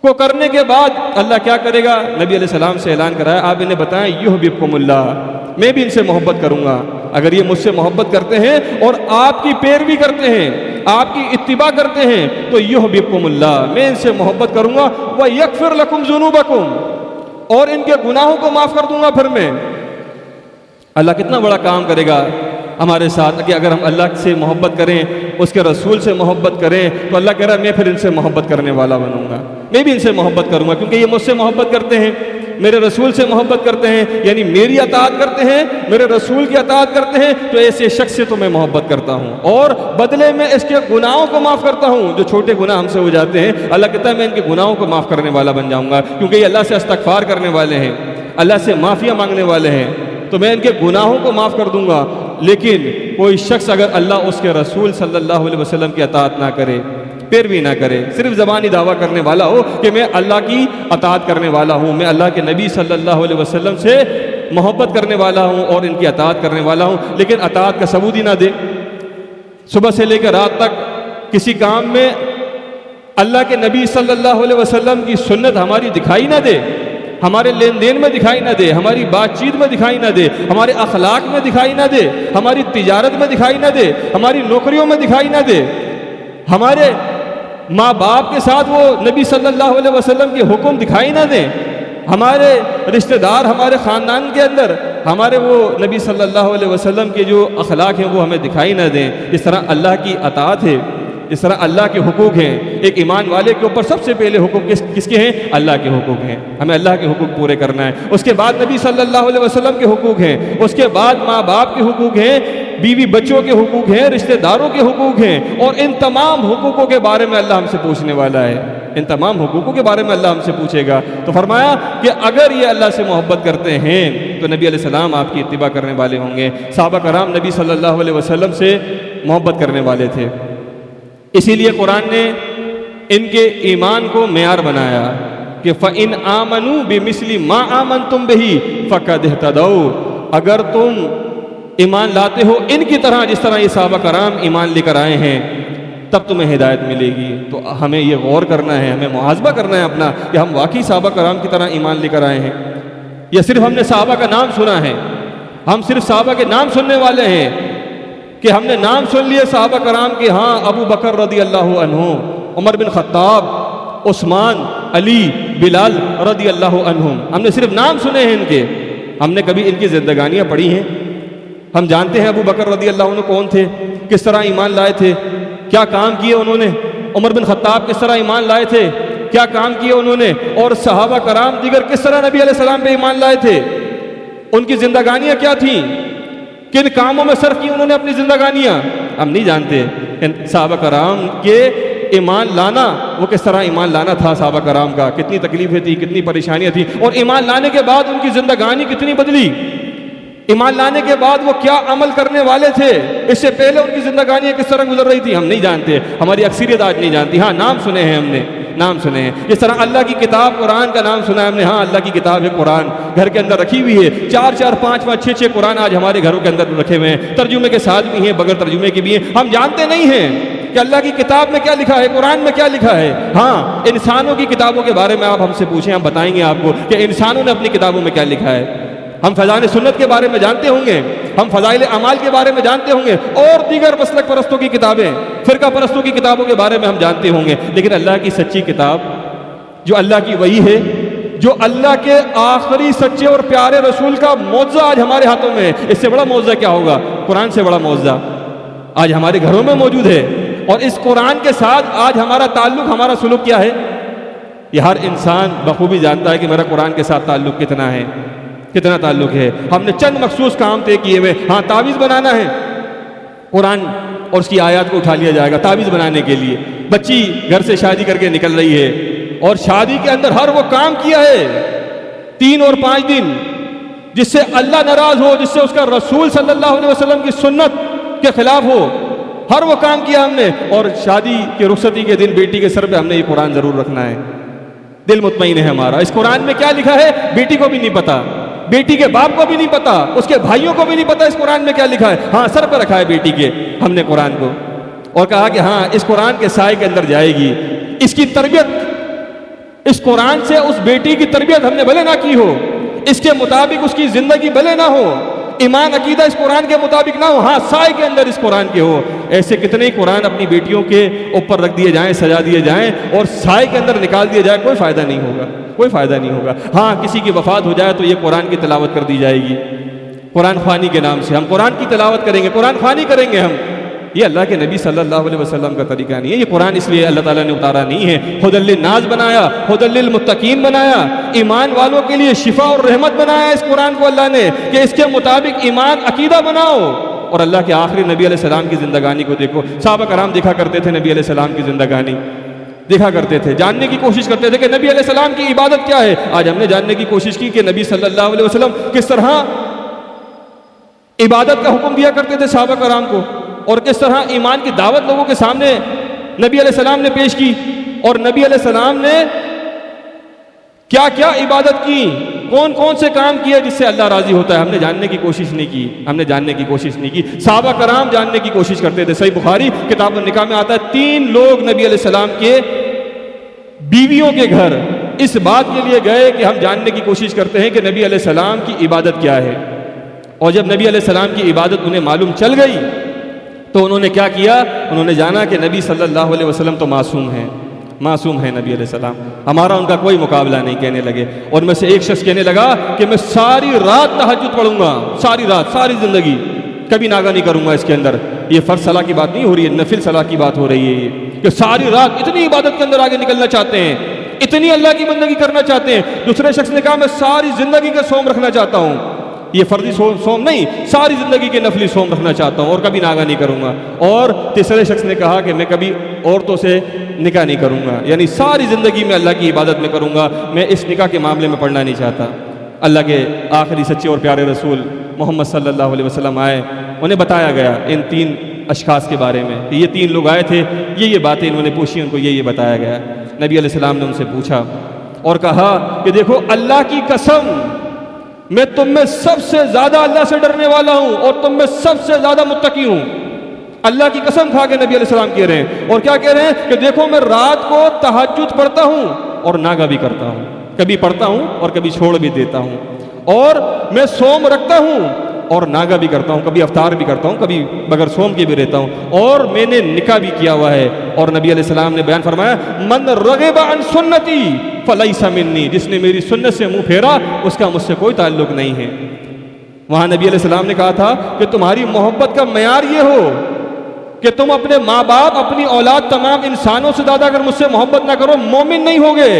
کو کرنے کے بعد اللہ کیا کرے گا؟ نبی علیہ السلام سے اعلان کرایا، آپ انہیں بتائیں یحببکم اللہ، میں بھی ان سے محبت کروں گا. اگر یہ مجھ سے محبت کرتے ہیں اور آپ کی پیروی کرتے ہیں، آپ کی اتباع کرتے ہیں، تو یحببکم اللہ، میں ان سے محبت کروں گا. ویغفر لکم ذنوبکم، اور ان کے گناہوں کو معاف کر دوں گا. پھر میں اللہ کتنا بڑا کام کرے گا ہمارے ساتھ کہ اگر ہم اللہ سے محبت کریں، اس کے رسول سے محبت کریں، تو اللہ کہہ رہا ہے میں پھر ان سے محبت کرنے والا بنوں گا، میں بھی ان سے محبت کروں گا، کیونکہ یہ مجھ سے محبت کرتے ہیں، میرے رسول سے محبت کرتے ہیں، یعنی میری اطاعت کرتے ہیں، میرے رسول کی اطاعت کرتے ہیں، تو ایسے شخص سے تو میں محبت کرتا ہوں، اور بدلے میں اس کے گناہوں کو معاف کرتا ہوں. جو چھوٹے گناہ ہم سے ہو جاتے ہیں، اللہ کہتا ہے میں ان کے گناہوں کو معاف کرنے والا بن جاؤں گا، کیونکہ یہ اللہ سے استغفار کرنے والے ہیں، اللہ سے معافیاں مانگنے والے ہیں، تو میں ان کے گناہوں کو معاف کر دوں گا. لیکن کوئی شخص اگر اللہ اس کے رسول صلی اللہ علیہ وسلم کی اطاعت نہ کرے، پیروی نہ کرے، صرف زبانی دعویٰ کرنے والا ہو کہ میں اللہ کی اطاعت کرنے والا ہوں، میں اللہ کے نبی صلی اللہ علیہ وسلم سے محبت کرنے والا ہوں اور ان کی اطاعت کرنے والا ہوں، لیکن اطاعت کا ثبوت ہی نہ دے، صبح سے لے کر رات تک کسی کام میں اللہ کے نبی صلی اللہ علیہ وسلم کی سنت ہماری دکھائی نہ دے، ہمارے لین دین میں دکھائی نہ دے، ہماری بات چیت میں دکھائی نہ دے، ہمارے اخلاق میں دکھائی نہ دے، ہماری تجارت میں دکھائی نہ دے، ہماری نوکریوں میں دکھائی نہ دے، ہمارے ماں باپ کے ساتھ وہ نبی صلی اللہ علیہ وسلم کے حکم دکھائی نہ دیں، ہمارے رشتہ دار، ہمارے خاندان کے اندر ہمارے وہ نبی صلی اللہ علیہ وسلم کے جو اخلاق ہیں وہ ہمیں دکھائی نہ دیں. اس طرح اللہ کی اطاعت ہے، اس طرح اللہ کے حقوق ہیں. ایک ایمان والے کے اوپر سب سے پہلے حقوق کس کے ہیں؟ اللہ کے حقوق ہیں، ہمیں اللہ کے حقوق پورے کرنا ہے. اس کے بعد نبی صلی اللہ علیہ وسلم کے حقوق ہیں، اس کے بعد ماں باپ کے حقوق ہیں، بیوی بچوں کے حقوق ہیں، رشتہ داروں کے حقوق ہیں، اور ان تمام حقوقوں کے بارے میں اللہ ہم سے پوچھنے والا ہے. ان تمام حقوقوں کے بارے میں اللہ ہم سے پوچھے گا. تو فرمایا کہ اگر یہ اللہ سے محبت کرتے ہیں تو نبی علیہ السلام آپ کی اتباع کرنے والے ہوں گے. صحابہ کرام نبی صلی اللہ علیہ وسلم سے محبت کرنے والے تھے، اسی لیے قرآن نے ان کے ایمان کو معیار بنایا کہ فَإِنْ آمَنُوا بِمِثْلِ مَا آمَنْتُمْ بِهِ فَقَدْ اهْتَدَوْا، اگر تم ایمان لاتے ہو ان کی طرح جس طرح یہ صحابہ کرام ایمان لے کر آئے ہیں تب تمہیں ہدایت ملے گی. تو ہمیں یہ غور کرنا ہے، ہمیں محاسبہ کرنا ہے اپنا کہ ہم واقعی صحابہ کرام کی طرح ایمان لے کر آئے ہیں یا صرف ہم نے صحابہ کا نام سنا ہے، ہم صرف صحابہ کے نام سننے والے ہیں کہ ہم نے نام سن لیے صحابہ کرام کے، ہاں ابو بکر رضی اللہ عنہ، عمر بن خطاب، عثمان، علی، بلال رضی اللہ عنہم، ہم نے صرف نام سنے ہیں ان کے، ہم نے کبھی ان کی زندگانیاں پڑھی ہیں؟ ہم جانتے ہیں ابو بکر رضی اللہ عنہ کون تھے، کس طرح ایمان لائے تھے، کیا کام کیے انہوں نے؟ عمر بن خطاب کس طرح ایمان لائے تھے، کیا کام کیے انہوں نے؟ اور صحابہ کرام دیگر کس طرح نبی علیہ السلام پہ ایمان لائے تھے؟ ان کی زندگانیاں کیا تھیں؟ کن کاموں میں صرف کی انہوں نے اپنی زندگانیاں؟ ہم نہیں جانتے. صحابہ کرام کے ایمان لانا، وہ کس طرح ایمان لانا تھا صحابہ کرام کا، کتنی تکلیفیں تھیں، کتنی پریشانیاں تھیں، اور ایمان لانے کے بعد ان کی زندگانی کتنی بدلی، ایمان لانے کے بعد وہ کیا عمل کرنے والے تھے، اس سے پہلے ان کی زندگانیاں کس طرح گزر رہی تھی، ہم نہیں جانتے. ہماری اکثریت آج نہیں جانتی. ہاں نام سنے ہیں، ہم نے نام سنے ہیں. جس طرح اللہ کی کتاب قرآن کا نام سنا ہے ہم نے، ہاں اللہ کی کتاب ہے قرآن، گھر کے اندر رکھی ہوئی ہے، 4 5 5 6 قرآن آج ہمارے گھروں کے اندر رکھے ہوئے ہیں، ترجمے کے ساتھ بھی ہیں، بغیر ترجمے کے بھی ہیں. ہم جانتے نہیں ہیں کہ اللہ کی کتاب میں کیا لکھا ہے، قرآن میں کیا لکھا ہے. ہاں انسانوں کی کتابوں کے بارے میں آپ ہم سے پوچھیں، ہم بتائیں گے آپ کو کہ انسانوں نے اپنی کتابوں میں کیا لکھا ہے. ہم فضائل سنت کے بارے میں جانتے ہوں گے، ہم فضائل اعمال کے بارے میں جانتے ہوں گے، اور دیگر مسلک پرستوں کی کتابیں، فرقہ پرستوں کی کتابوں کے بارے میں ہم جانتے ہوں گے. لیکن اللہ کی سچی کتاب جو اللہ کی وحی ہے، جو اللہ کے آخری سچے اور پیارے رسول کا معجزہ آج ہمارے ہاتھوں میں ہے، اس سے بڑا معجزہ کیا ہوگا؟ قرآن سے بڑا معجزہ آج ہمارے گھروں میں موجود ہے. اور اس قرآن کے ساتھ آج ہمارا تعلق، ہمارا سلوک کیا ہے؟ یہ ہر انسان بخوبی جانتا ہے کہ میرا قرآن کے ساتھ تعلق کتنا ہے، کتنا تعلق ہے. ہم نے چند مخصوص کام طے کیے ہوئے. ہاں تعویذ بنانا ہے، قرآن اور اس کی آیات کو اٹھا لیا جائے گا تعویذ بنانے کے لیے. بچی گھر سے شادی کر کے نکل رہی ہے اور شادی کے اندر ہر وہ کام کیا ہے 3 اور 5 دن جس سے اللہ ناراض ہو، جس سے اس کا رسول صلی اللہ علیہ وسلم کی سنت کے خلاف ہو، ہر وہ کام کیا ہم نے، اور شادی کے رخصتی کے دن بیٹی کے سر پہ ہم نے یہ قرآن ضرور رکھنا ہے۔ دل مطمئن ہے ہمارا۔ اس قرآن میں کیا لکھا ہے بیٹی کو بھی نہیں پتا، بیٹی کے باپ کو بھی نہیں پتا، اس کے بھائیوں کو بھی نہیں پتا اس قرآن میں کیا لکھا ہے۔ ہاں سر پہ رکھا ہے بیٹی کے ہم نے قرآن کو، اور کہا کہ ہاں اس قرآن کے سائے کے اندر جائے گی، اس کی تربیت، اس قرآن سے اس بیٹی کی تربیت ہم نے بھلے نہ کی ہو، اس کے مطابق اس کی زندگی بھلے نہ ہو، ایمان عقیدہ اس قرآن کے مطابق نہ ہو، ہاں سائے کے اندر اس قرآن کے ہو۔ ایسے کتنے ہی قرآن اپنی بیٹیوں کے اوپر رکھ دیے جائیں، سجا دیے جائیں اور سائے کے اندر نکال دیا جائے، کوئی فائدہ نہیں ہوگا، کوئی فائدہ نہیں ہوگا۔ ہاں کسی کی وفات ہو جائے تو یہ قرآن کی تلاوت کر دی جائے گی، قرآن خوانی کے نام سے ہم قرآن کی تلاوت کریں گے، قرآن خوانی کریں گے ہم۔ یہ اللہ کے نبی صلی اللہ علیہ وسلم کا طریقہ نہیں ہے، یہ قرآن اس لیے اللہ تعالیٰ نے اتارا نہیں ہے، ھدی للناس بنایا، ھدی للمتقین بنایا، ایمان والوں کے لیے شفا اور رحمت بنایا اس قرآن کو اللہ نے، کہ اس کے مطابق ایمان عقیدہ بناؤ۔ اور اللہ کے آخری نبی علیہ السلام کی زندگانی کو دیکھو، صحابہ کرام دیکھا کرتے تھے نبی علیہ السلام کی زندگانی، دیکھا کرتے تھے، جاننے کی کوشش کرتے تھے کہ نبی علیہ السلام کی عبادت کیا ہے۔ آج ہم نے جاننے کی کوشش کی کہ نبی صلی اللہ علیہ وسلم کس طرح عبادت کا حکم دیا کرتے تھے صحابہ کرام کو، اور کس طرح ایمان کی دعوت لوگوں کے سامنے نبی علیہ السلام نے پیش کی، اور نبی علیہ السلام نے کیا کیا عبادت کی، کون کون سے کام کیے جس سے اللہ راضی ہوتا ہے، ہم نے جاننے کی کوشش نہیں کی، ہم نے جاننے کی کوشش نہیں کی۔ صحابہ کرام جاننے کی کوشش کرتے تھے۔ صحیح بخاری کتاب النکاح میں آتا ہے 3 لوگ نبی علیہ السلام کے بیویوں کے گھر اس بات کے لیے گئے کہ ہم جاننے کی کوشش کرتے ہیں کہ نبی علیہ السلام کی عبادت کیا ہے، اور جب نبی علیہ السلام کی عبادت انہیں معلوم چل گئی تو انہوں نے کیا کیا، انہوں نے جانا کہ نبی صلی اللہ علیہ وسلم تو معصوم ہیں، معصوم ہے نبی علیہ السلام، ہمارا ان کا کوئی مقابلہ نہیں۔ کہنے لگے، اور میں سے ایک شخص کہنے لگا کہ میں ساری رات تہجد پڑھوں گا، ساری رات، ساری زندگی کبھی ناغہ نہیں کروں گا اس کے اندر۔ یہ فرض صلاح کی بات نہیں ہو رہی ہے، نفل صلاح کی بات ہو رہی ہے، یہ کہ ساری رات اتنی عبادت کے اندر آگے نکلنا چاہتے ہیں، اتنی اللہ کی بندگی کرنا چاہتے ہیں۔ دوسرے شخص نے کہا میں ساری زندگی کا صوم رکھنا چاہتا ہوں، یہ فرضی صوم نہیں، ساری زندگی کے نفلی صوم رکھنا چاہتا ہوں اور کبھی ناغہ نہیں کروں گا۔ اور تیسرے شخص نے کہا کہ میں کبھی عورتوں سے نکاح نہیں کروں گا، یعنی ساری زندگی میں اللہ کی عبادت میں کروں گا، میں اس نکاح کے معاملے میں پڑھنا نہیں چاہتا۔ اللہ کے آخری سچے اور پیارے رسول محمد صلی اللہ علیہ وسلم آئے، انہیں بتایا گیا ان 3 اشخاص کے بارے میں کہ یہ 3 لوگ آئے تھے، یہ باتیں انہوں نے پوچھی، ان کو یہ بتایا گیا۔ نبی علیہ السلام نے ان سے پوچھا اور کہا کہ دیکھو اللہ کی قسم، میں تم میں سب سے زیادہ اللہ سے ڈرنے والا ہوں اور تم میں سب سے زیادہ متقی ہوں۔ اللہ کی قسم کھا کے نبی علیہ السلام کہہ رہے ہیں، اور کیا کہہ رہے ہیں کہ دیکھو میں رات کو تہجد پڑھتا ہوں اور ناغہ بھی کرتا ہوں، کبھی پڑھتا ہوں اور کبھی چھوڑ بھی دیتا ہوں، اور میں صوم رکھتا ہوں اور ناغہ بھی کرتا ہوں، کبھی افطار بھی کرتا ہوں، کبھی بغیر صوم کے بھی رہتا ہوں، اور میں نے نکاح بھی کیا ہوا ہے۔ اور نبی علیہ السلام نے بیان فرمایا من رغب عن سنتی فلیس منی، جس نے میری سنت سے منہ پھیرا اس کا مجھ سے کوئی تعلق نہیں ہے۔ وہاں نبی علیہ السلام نے کہا تھا کہ تمہاری محبت کا معیار یہ ہو کہ تم اپنے ماں باپ، اپنی اولاد، تمام انسانوں سے زیادہ اگر مجھ سے محبت نہ کرو مومن نہیں ہوگے،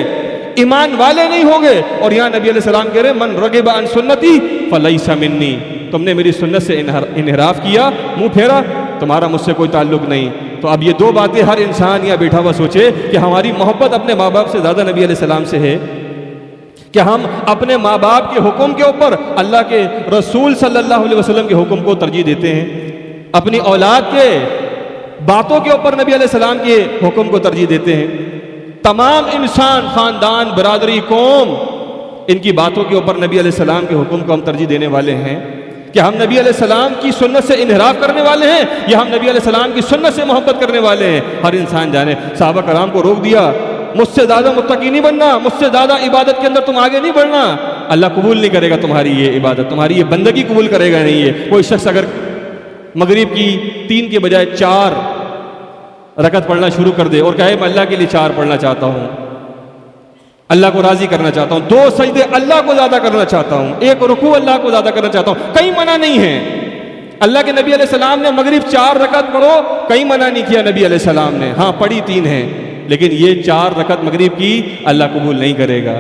ایمان والے نہیں ہوگے۔ اور یہاں نبی علیہ السلام کہہ رہے ہیں من رغب عن سنتی فلیس منی، تم نے میری سنت سے انحراف کیا، منہ پھیرا، تمہارا مجھ سے کوئی تعلق نہیں۔ تو اب یہ 2 باتیں ہر انسان یا بیٹھا ہوا سوچے کہ ہماری محبت اپنے ماں باپ سے زیادہ نبی علیہ السلام سے ہے کہ ہم اپنے ماں باپ کے حکم کے اوپر اللہ کے رسول صلی اللہ علیہ وسلم کے حکم کو ترجیح دیتے ہیں، اپنی اولاد کے باتوں کے اوپر نبی علیہ السلام کے حکم کو ترجیح دیتے ہیں۔ تمام انسان، خاندان، برادری، قوم، ان کی باتوں کے اوپر نبی علیہ السلام کے حکم کو ہم ترجیح دینے والے ہیں کہ ہم نبی علیہ السلام کی سنت سے انحراف کرنے والے ہیں یا ہم نبی علیہ السلام کی سنت سے محبت کرنے والے ہیں۔ ہر انسان جانے۔ صحابہ کرام کو روک دیا، مجھ سے زیادہ متقی نہیں بننا، مجھ سے زیادہ عبادت کے اندر تم آگے نہیں بڑھنا، اللہ قبول نہیں کرے گا تمہاری یہ عبادت، تمہاری یہ بندگی قبول کرے گا نہیں۔ ہے کوئی شخص اگر مغرب کی 3 کے بجائے 4 رکعت پڑھنا شروع کر دے اور کہے میں اللہ کے لیے 4 پڑھنا چاہتا ہوں، اللہ کو راضی کرنا چاہتا ہوں، 2 سجدے اللہ کو زیادہ کرنا چاہتا ہوں، 1 رکوع اللہ کو زیادہ کرنا چاہتا ہوں، کہیں منع نہیں ہے۔ اللہ کے نبی علیہ السلام نے مغرب 4 رکعت پڑھو، کہیں منع نہیں کیا نبی علیہ السلام نے، ہاں پڑھی 3 ہیں، لیکن یہ 4 رکعت مغرب کی اللہ قبول نہیں کرے گا۔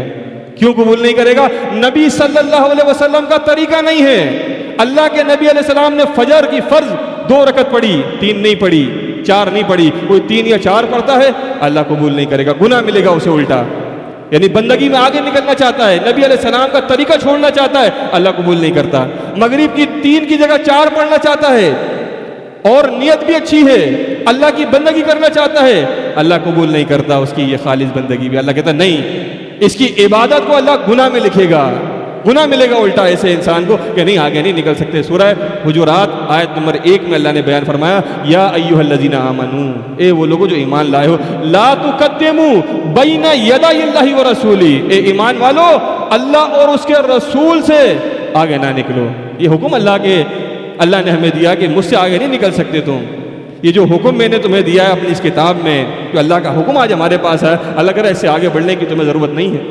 کیوں قبول نہیں کرے گا؟ نبی صلی اللہ علیہ وسلم کا طریقہ نہیں ہے۔ اللہ کے نبی علیہ السلام نے فجر کی فرض 2 رکعت پڑھی، 3 نہیں پڑھی، 4 نہیں پڑھی، کوئی 3 یا 4 پڑھتا ہے اللہ قبول نہیں کرے گا، گناہ ملے گا اسے الٹا، یعنی بندگی میں آگے نکلنا چاہتا ہے، نبی علیہ السلام کا طریقہ چھوڑنا چاہتا ہے، اللہ قبول نہیں کرتا۔ مغرب کی 3 کی جگہ 4 پڑھنا چاہتا ہے، اور نیت بھی اچھی ہے، اللہ کی بندگی کرنا چاہتا ہے، اللہ قبول نہیں کرتا اس کی یہ خالص بندگی بھی۔ اللہ کہتا ہے نہیں، اس کی عبادت کو اللہ گناہ میں لکھے گا، گناہ ملے گا الٹا ایسے انسان کو کہ نہیں آگے نہیں نکل سکتے۔ سورہ حجرات آیت نمبر 1 میں اللہ نے بیان فرمایا یا ایھا الذین آمنو، اے وہ لوگوں جو ایمان لائے ہو، لا تقدموا بین یدی اللہ ورسولہ، اے ایمان والو اللہ اور اس کے رسول سے آگے نہ نکلو۔ یہ حکم اللہ نے ہمیں دیا کہ مجھ سے آگے نہیں نکل سکتے تم۔ یہ جو حکم میں نے تمہیں دیا ہے اپنی اس کتاب میں، جو اللہ کا حکم آج ہمارے پاس ہے، اللہ کہہ رہا ہے اس سے آگے بڑھنے کی تمہیں ضرورت نہیں ہے،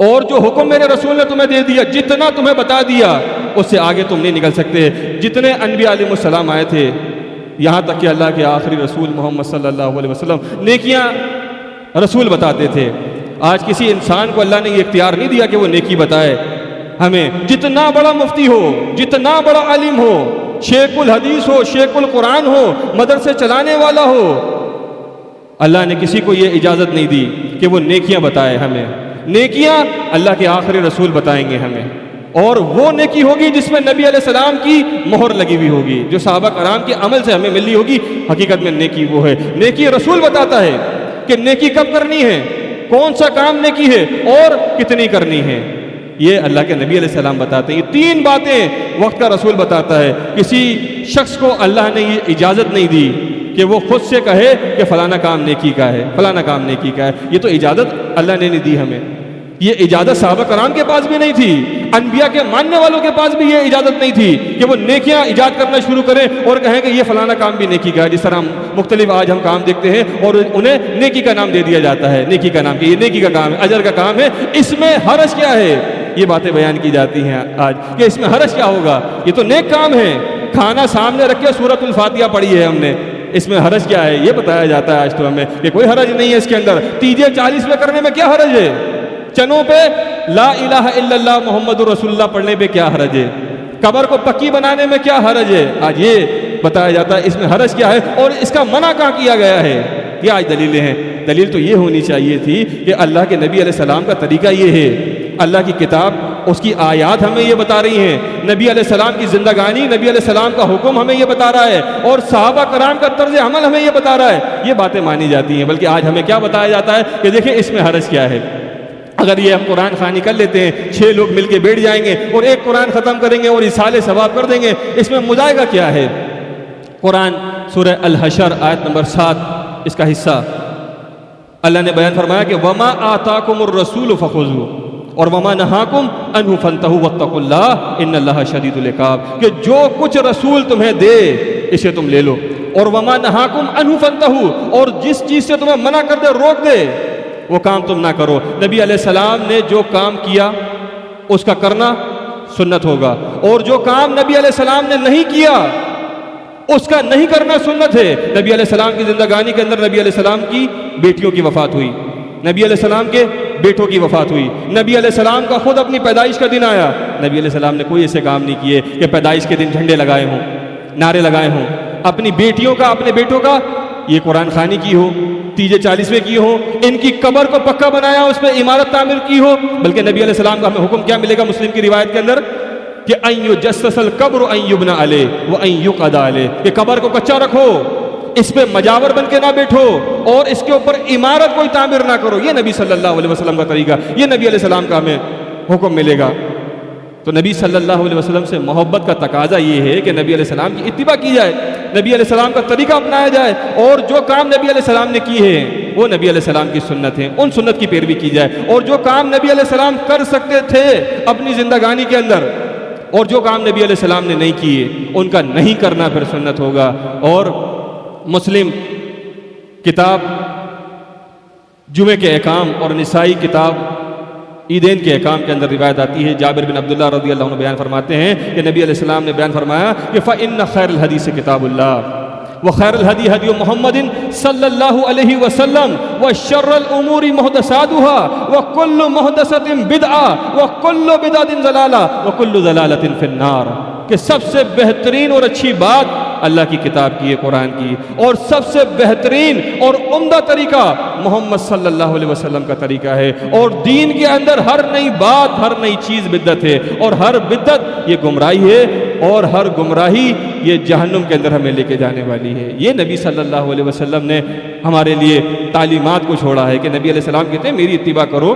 اور جو حکم میرے رسول نے تمہیں دے دیا، جتنا تمہیں بتا دیا اس سے آگے تم نہیں نکل سکتے۔ جتنے انبیاء علیہ السلام آئے تھے، یہاں تک کہ اللہ کے آخری رسول محمد صلی اللہ علیہ وسلم نیکیاں رسول بتاتے تھے۔ آج کسی انسان کو اللہ نے یہ اختیار نہیں دیا کہ وہ نیکی بتائے ہمیں، جتنا بڑا مفتی ہو، جتنا بڑا عالم ہو، شیخ الحدیث ہو، شیخ القرآن ہو، مدرسے چلانے والا ہو، اللہ نے کسی کو یہ اجازت نہیں دی کہ وہ نیکیاں بتائے ہمیں۔ نیکیاں اللہ کے آخری رسول بتائیں گے ہمیں، اور وہ نیکی ہوگی جس میں نبی علیہ السلام کی مہر لگی ہوئی ہوگی، جو صحابہ کرام کے عمل سے ہمیں ملی ہوگی۔ حقیقت میں نیکی وہ ہے، نیکی رسول بتاتا ہے کہ نیکی کب کرنی ہے، کون سا کام نیکی ہے اور کتنی کرنی ہے، یہ اللہ کے نبی علیہ السلام بتاتے ہیں۔ یہ 3 باتیں وقت کا رسول بتاتا ہے۔ کسی شخص کو اللہ نے یہ اجازت نہیں دی کہ وہ خود سے کہے کہ فلانا کام نیکی کا ہے، فلانا کام نیکی کا ہے، یہ تو اجازت اللہ نے نہیں دی ہمیں۔ یہ اجازت صحابہ کرام کے پاس بھی نہیں تھی، انبیاء کے ماننے والوں کے پاس بھی یہ اجازت نہیں تھی کہ وہ نیکیاں ایجاد کرنا شروع کریں اور کہیں کہ یہ فلانا کام بھی نیکی کا ہے۔ جس طرح مختلف آج ہم کام دیکھتے ہیں اور انہیں نیکی کا نام دے دیا جاتا ہے، نیکی کا نام کہ یہ نیکی کا کام ہے، اجر کا کام ہے، اس میں حرج کیا ہے؟ یہ باتیں بیان کی جاتی ہیں آج کہ اس میں حرج کیا ہوگا، یہ تو نیک کام ہے، کھانا سامنے رکھ کے سورۃ الفاتحہ پڑھی ہے ہم نے، اس میں حرج کیا ہے؟ یہ بتایا جاتا ہے آج تو ہمیں کہ کوئی حرج نہیں ہے اس کے اندر۔ تیجے 40 میں کرنے میں کیا حرج ہے؟ چنوں پہ لا الہ الا اللہ محمد رسول اللہ پڑھنے پہ کیا حرج ہے؟ قبر کو پکی بنانے میں کیا حرج ہے؟ آج یہ بتایا جاتا ہے اس میں حرج کیا ہے اور اس کا منع کہاں کیا گیا ہے؟ یہ آج دلیلیں ہیں۔ دلیل تو یہ ہونی چاہیے تھی کہ اللہ کے نبی علیہ السلام کا طریقہ یہ ہے، اللہ کی کتاب، اس کی آیات ہمیں یہ بتا رہی ہیں، نبی علیہ السلام کی زندگانی، نبی علیہ السلام کا حکم ہمیں یہ بتا رہا ہے، اور صحابہ کرام کا طرز عمل ہمیں یہ بتا رہا ہے، یہ باتیں مانی جاتی ہیں۔ بلکہ آج ہمیں کیا بتایا جاتا ہے کہ دیکھیں اس میں حرج کیا ہے۔ اگر یہ ہم قرآن خوانی کر لیتے ہیں، 6 لوگ مل کے بیٹھ جائیں گے اور ایک قرآن ختم کریں گے اور اصالِ ثواب کر دیں گے، اس میں مزائقہ کیا ہے؟ قرآن سورہ الحشر آیت نمبر 7 اس کا حصہ اللہ نے بیان فرمایا کہ وما آتاکم الرسول فخذوہ اور وما نہاکم عنہ فانتہوا واتقوا اللہ ان اللہ شدید العقاب، کہ جو کچھ رسول تمہیں دے اسے تم لے لو، اور وما نہاکم عنہ فانتہوا، اور جس چیز سے تمہیں منع کر دے، روک دے، وہ کام تم نہ کرو۔ نبی علیہ السلام نے جو کام کیا اس کا کرنا سنت ہوگا، اور جو کام نبی علیہ السلام نے نہیں کیا اس کا نہیں کرنا سنت ہے۔ نبی علیہ السلام کی زندگانی کے اندر نبی علیہ السلام کی بیٹیوں کی وفات ہوئی، نبی علیہ السلام کے بیٹوں کی وفات ہوئی، نبی علیہ السلام کا خود اپنی پیدائش کا دن آیا، نبی علیہ السلام نے کوئی ایسے کام نہیں کیے کہ پیدائش کے دن جھنڈے لگائے ہوں، نعرے لگائے ہوں، اپنی بیٹیوں کا، اپنے بیٹوں کا یہ قرآن خوانی کی ہو، تیجے 40ویں کی ہو، ان کی قبر کو پکا بنایا، اس پہ عمارت تعمیر کی ہو۔ بلکہ نبی علیہ السلام کا ہمیں حکم کیا ملے گا مسلم کی روایت کے اندر کہ ان یجسس القبر ان یبنى علیہ وان یقعد علیہ، کہ قبر کو کچا رکھو، اس پہ مجاور بن کے نہ بیٹھو اور اس کے اوپر عمارت کوئی تعمیر نہ کرو۔ یہ نبی صلی اللہ علیہ وسلم کا طریقہ، یہ نبی علیہ السلام کا ہمیں حکم ملے گا۔ تو نبی صلی اللہ علیہ وسلم سے محبت کا تقاضا یہ ہے کہ نبی علیہ السلام کی اتباع کی جائے، نبی علیہ السلام کا طریقہ اپنایا جائے، اور جو کام نبی علیہ السلام نے کی ہے وہ نبی علیہ السلام کی سنت ہے، ان سنت کی پیروی کی جائے، اور جو کام نبی علیہ السلام کر سکتے تھے اپنی زندگانی کے اندر اور جو کام نبی علیہ السلام نے نہیں کیے ان کا نہیں کرنا پھر سنت ہوگا۔ اور مسلم کتاب جمعے کے احکام اور نسائی کتاب عیدین کے احکام کے اندر روایت آتی ہے، جابر بن عبداللہ رضی اللہ عنہ بیان فرماتے ہیں کہ نبی علیہ السلام نے بیان فرمایا کہ فَإِنَّ خَيْرَ الْحَدِيثِ كِتَابُ اللَّهِ وَخَيْرَ الْهَدِي هَدْيُ مُحَمَّدٍ صلی اللہ علیہ وسلم وَشَرَّ الْأُمُورِ مُحْدَثَاتُهَا وَكُلُّ مُحْدَثَةٍ بِدْعَةٌ وَكُلُّ بِدْعَةٍ ضَلَالَةٌ وَكُلُّ ضَلَالَةٍ فِي النَّارِ، کہ سب سے بہترین اور اچھی بات اللہ کی کتاب کی ہے، قرآن کی، اور سب سے بہترین اور عمدہ طریقہ محمد صلی اللہ علیہ وسلم کا طریقہ ہے، اور دین کے اندر ہر نئی بات، ہر نئی چیز بدعت ہے، اور ہر بدعت یہ گمراہی ہے، اور ہر گمراہی یہ جہنم کے اندر ہمیں لے کے جانے والی ہے۔ یہ نبی صلی اللہ علیہ وسلم نے ہمارے لیے تعلیمات کو چھوڑا ہے کہ نبی علیہ السلام کہتے ہیں میری اتباع کرو،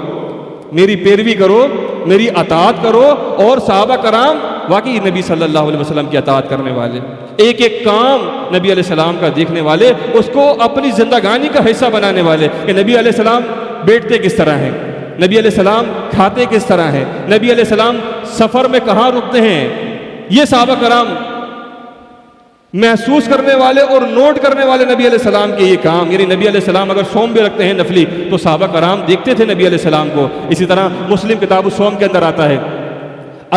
میری پیروی کرو، میری اطاعت کرو، اور صحابہ کرام واقعی نبی صلی اللہ علیہ وسلم کی اطاعت کرنے والے، ایک ایک کام نبی علیہ السلام کا دیکھنے والے، اس کو اپنی زندگانی کا حصہ بنانے والے کہ نبی علیہ السلام بیٹھتے کس طرح ہیں، نبی علیہ السلام کھاتے کس طرح ہیں، نبی علیہ السلام سفر میں کہاں رکتے ہیں، یہ صحابہ کرام محسوس کرنے والے اور نوٹ کرنے والے نبی علیہ السلام کے یہ کام، یعنی نبی علیہ السلام اگر صوم بھی رکھتے ہیں نفلی تو صحابہ کرام دیکھتے تھے نبی علیہ السلام کو۔ اسی طرح مسلم کتاب الصوم کے اندر آتا ہے،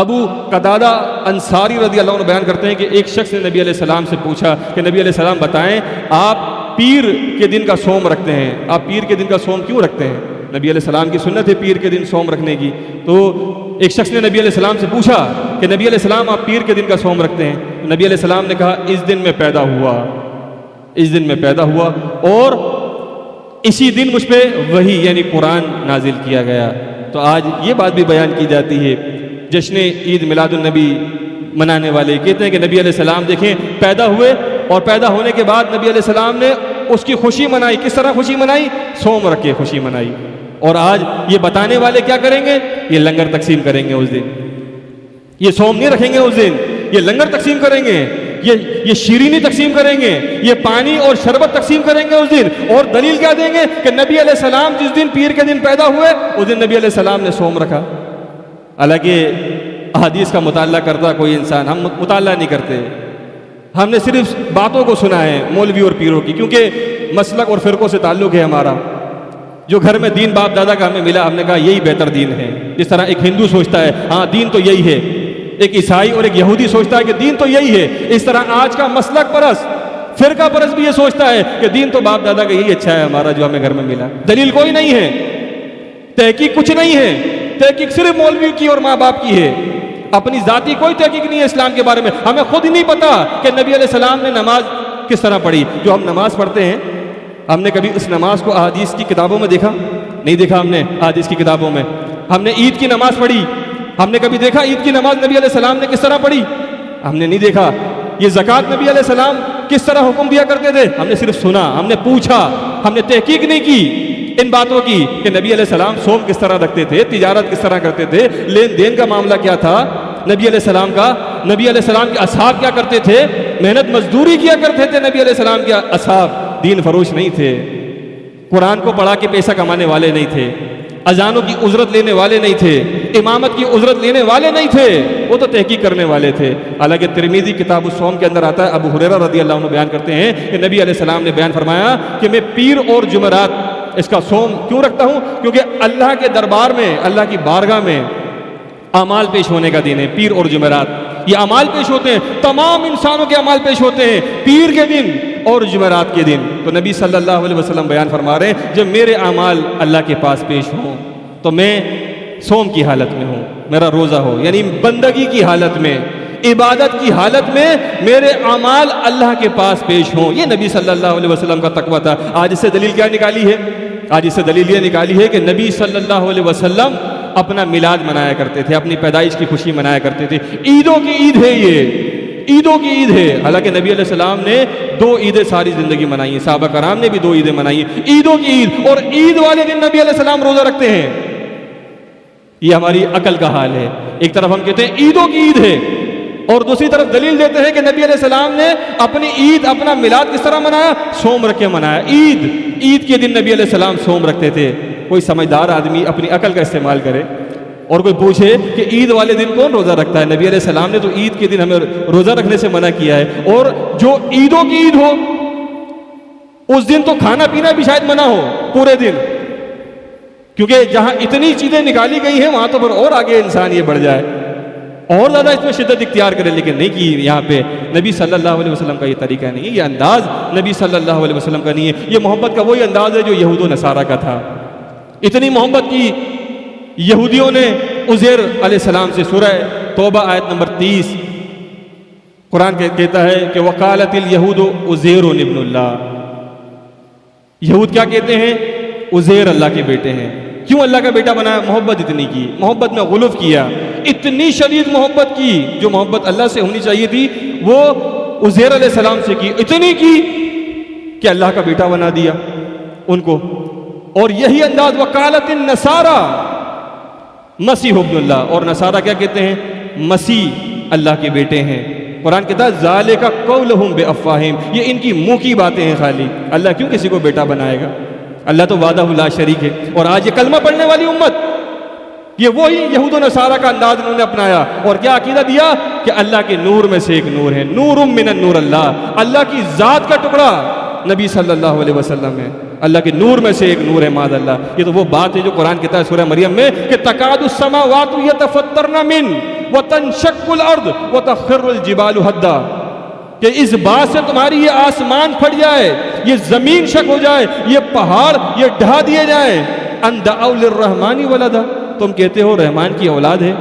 ابو قتادہ انصاری رضی اللہ عنہ بیان کرتے ہیں کہ ایک شخص نے نبی علیہ السلام سے پوچھا کہ نبی علیہ السلام بتائیں آپ پیر کے دن کا صوم رکھتے ہیں، آپ پیر کے دن کا صوم کیوں رکھتے ہیں؟ نبی علیہ السلام کی سنت ہے پیر کے دن صوم رکھنے کی۔ تو ایک شخص نے نبی علیہ السلام سے پوچھا کہ نبی علیہ السلام آپ پیر کے دن کا صوم رکھتے ہیں؟ نبی علیہ السلام نے کہا اس دن میں پیدا ہوا، اس دن میں پیدا ہوا اور اسی دن مجھ پہ وحی یعنی قرآن نازل کیا گیا۔ تو آج یہ بات بھی بیان کی جاتی ہے، جشن عید میلاد النبی منانے والے کہتے ہیں کہ نبی علیہ السلام دیکھیں پیدا ہوئے اور پیدا ہونے کے بعد نبی علیہ السلام نے اس کی خوشی منائی۔ کس طرح خوشی منائی؟ صوم رکھ کے خوشی منائی۔ اور آج یہ بتانے والے کیا کریں گے؟ یہ لنگر تقسیم کریں گے اس دن، یہ صوم نہیں رکھیں گے اس دن، یہ لنگر تقسیم کریں گے، یہ شیرینی تقسیم کریں گے، یہ پانی اور شربت تقسیم کریں گے اس دن۔ اور دلیل کیا دیں گے کہ نبی علیہ السلام جس دن پیر کے دن پیدا ہوئے اس دن نبی علیہ السلام نے صوم رکھا۔ حالانکہ احادیث کا مطالعہ کرتا کوئی انسان، ہم مطالعہ نہیں کرتے، ہم نے صرف باتوں کو سنا ہے مولوی اور پیروں کی، کیونکہ مسلک اور فرقوں سے تعلق ہے ہمارا۔ جو گھر میں دین باپ دادا کا ہمیں ملا، ہم نے کہا یہی بہتر دین ہے۔ جس طرح ایک ہندو سوچتا ہے ہاں دین تو یہی ہے، ایک عیسائی اور ایک یہودی سوچتا ہے کہ دین تو یہی ہے، اس طرح آج کا مسلک پرست فرقہ پرست بھی یہ سوچتا ہے کہ دین تو باپ دادا کا یہی اچھا ہے ہمارا جو ہمیں گھر میں ملا۔ دلیل کوئی نہیں ہے، تحقیق کچھ نہیں ہے، تحقیق صرف مولوی کی اور ماں باپ کی ہے، اپنی ذاتی کوئی تحقیق نہیں ہے اسلام کے بارے میں۔ ہمیں خود ہی نہیں پتا کہ نبی علیہ السلام نے نماز کس طرح پڑھی۔ جو ہم نماز پڑھتے ہیں، ہم نے کبھی اس نماز کو احادیث کی کتابوں میں دیکھا؟ نہیں دیکھا ہم نے احادیث کی کتابوں میں۔ ہم نے عید کی نماز پڑھی، ہم نے کبھی دیکھا عید کی نماز نبی علیہ السلام نے کس طرح پڑھی؟ ہم نے نہیں دیکھا۔ یہ زکوٰۃ نبی علیہ السلام کس طرح حکم دیا کرتے تھے؟ ہم نے صرف سنا، ہم نے پوچھا، ہم نے تحقیق نہیں کی ان باتوں کی کہ نبی علیہ السلام صوم کس طرح رکھتے تھے، تجارت کس طرح کرتے تھے، لین دین کا معاملہ کیا تھا نبی علیہ السلام کا، نبی علیہ السلام کے اصحاب کیا کرتے تھے، محنت مزدوری کیا کرتے تھے نبی علیہ السلام کے اصحاب، دین فروش نہیں تھے، قرآن کو پڑھا کے پیسہ کمانے والے نہیں تھے، اذانوں کی اجرت لینے والے نہیں تھے، امامت کی اجرت لینے والے نہیں تھے، وہ تو تحقیق کرنے والے تھے۔ حالانکہ ترمذی کتاب الصوم کے اندر آتا ہے، ابو ہریرہ رضی اللہ عنہ بیان کرتے ہیں کہ نبی علیہ السلام نے بیان فرمایا کہ میں پیر اور جمعرات اس کا صوم کیوں رکھتا ہوں؟ کیونکہ اللہ کے دربار میں، اللہ کی بارگاہ میں اعمال پیش ہونے کا دن ہے پیر اور جمعرات۔ یہ اعمال پیش ہوتے ہیں، تمام انسانوں کے اعمال پیش ہوتے ہیں پیر کے دن اور جمعرات کے دن۔ تو نبی صلی اللہ علیہ وسلم بیان فرما رہے ہیں جب میرے اعمال اللہ کے پاس پیش ہوں تو میں صوم کی حالت میں ہوں، میرا روزہ ہو، یعنی بندگی کی حالت میں، عبادت کی حالت میں میرے اعمال اللہ کے پاس پیش ہوں۔ یہ نبی صلی اللہ علیہ وسلم کا تقویٰ تھا۔ آج اس سے دلیل کیا نکالی ہے؟ آج اس سے دلیل یہ نکالی ہے کہ نبی صلی اللہ علیہ وسلم اپنا میلاد منایا کرتے تھے، اپنی پیدائش کی خوشی منایا کرتے تھے۔ عیدوں کی عید ہے، یہ عیدوں کی عید ہے۔ حالانکہ نبی علیہ السلام نے 2 عیدیں ساری زندگی منائی ہیں، صحابہ کرام نے بھی 2 عیدیں منائی ہیں، عیدوں کی عید، اور عید والے دن نبی علیہ السلام روزہ رکھتے ہیں۔ یہ ہماری عقل کا حال ہے، ایک طرف ہم کہتے ہیں عیدوں کی عید ہے اور دوسری طرف دلیل دیتے ہیں کہ نبی علیہ السلام نے اپنی عید، اپنا میلاد کس طرح منایا؟ صوم رکھ کے منایا۔ عید کے دن نبی علیہ السلام صوم رکھتے تھے۔ کوئی سمجھدار آدمی اپنی عقل کا استعمال کرے اور کوئی پوچھے کہ عید والے دن کون روزہ رکھتا ہے؟ نبی علیہ السلام نے تو عید کے دن ہمیں روزہ رکھنے سے منع کیا ہے، اور جو عیدوں کی عید ہو اس دن تو کھانا پینا بھی شاید منع ہو پورے دن، کیونکہ جہاں اتنی چیزیں نکالی گئی ہیں وہاں تو پھر اور آگے انسان یہ بڑھ جائے اور زیادہ اس میں شدت اختیار کرے، لیکن نہیں کی یہاں پہ۔ نبی صلی اللہ علیہ وسلم کا یہ طریقہ نہیں ہے، یہ انداز نبی صلی اللہ علیہ وسلم کا نہیں ہے۔ یہ محبت کا وہی انداز ہے جو یہود و نصارہ کا تھا۔ اتنی محبت کی یہودیوں نے عزیر علیہ السلام سے۔ سورہ توبہ آیت نمبر 30 قرآن کہتا ہے کہ وقالت اليہود عزیر ابن اللہ، یہود کیا کہتے ہیں؟ عزیر اللہ کے بیٹے ہیں۔ کیوں اللہ کا بیٹا بنایا؟ محبت اتنی کی، محبت میں غلو کیا، اتنی شدید محبت کی جو محبت اللہ سے ہونی چاہیے تھی وہ عزیر علیہ السلام سے کی، اتنی کی کہ اللہ کا بیٹا بنا دیا ان کو. اور یہی انداز وقالت النصارى مسیح ابن اللہ، اور نصارہ کیا کہتے ہیں؟ مسیح اللہ کے بیٹے ہیں. قرآن کہتا ہے ذالک قولہم بافواہہم، یہ ان کی منہ کی باتیں ہیں خالی. اللہ کیوں کسی کو بیٹا بنائے گا؟ اللہ تو وحدہ لا شریک ہے. اور آج یہ کلمہ پڑھنے والی امت، یہ وہی یہود و نصارہ کا انداز انہوں نے اپنایا، اور کیا عقیدہ دیا کہ اللہ کے نور میں سے ایک نور ہے، نور من النور اللہ، اللہ کی ذات کا ٹکڑا نبی صلی اللہ علیہ وسلم ہے، اللہ کے نور میں سے ایک نور ہے معاذ اللہ. یہ تو وہ بات ہے جو قرآن کہتا ہے سورہ مریم میں کہ تکاد السماوات یتفطرن من وتنشق الارض وتخر الجبال ہدا، کہ اس بات سے تمہاری یہ آسمان پھٹ جائے، یہ زمین شک ہو جائے، یہ پہاڑ یہ ڈھا دیے جائیں. ان دعوا للرحمن ولدا، تم کہتے ہو رحمان کی اولاد ہے،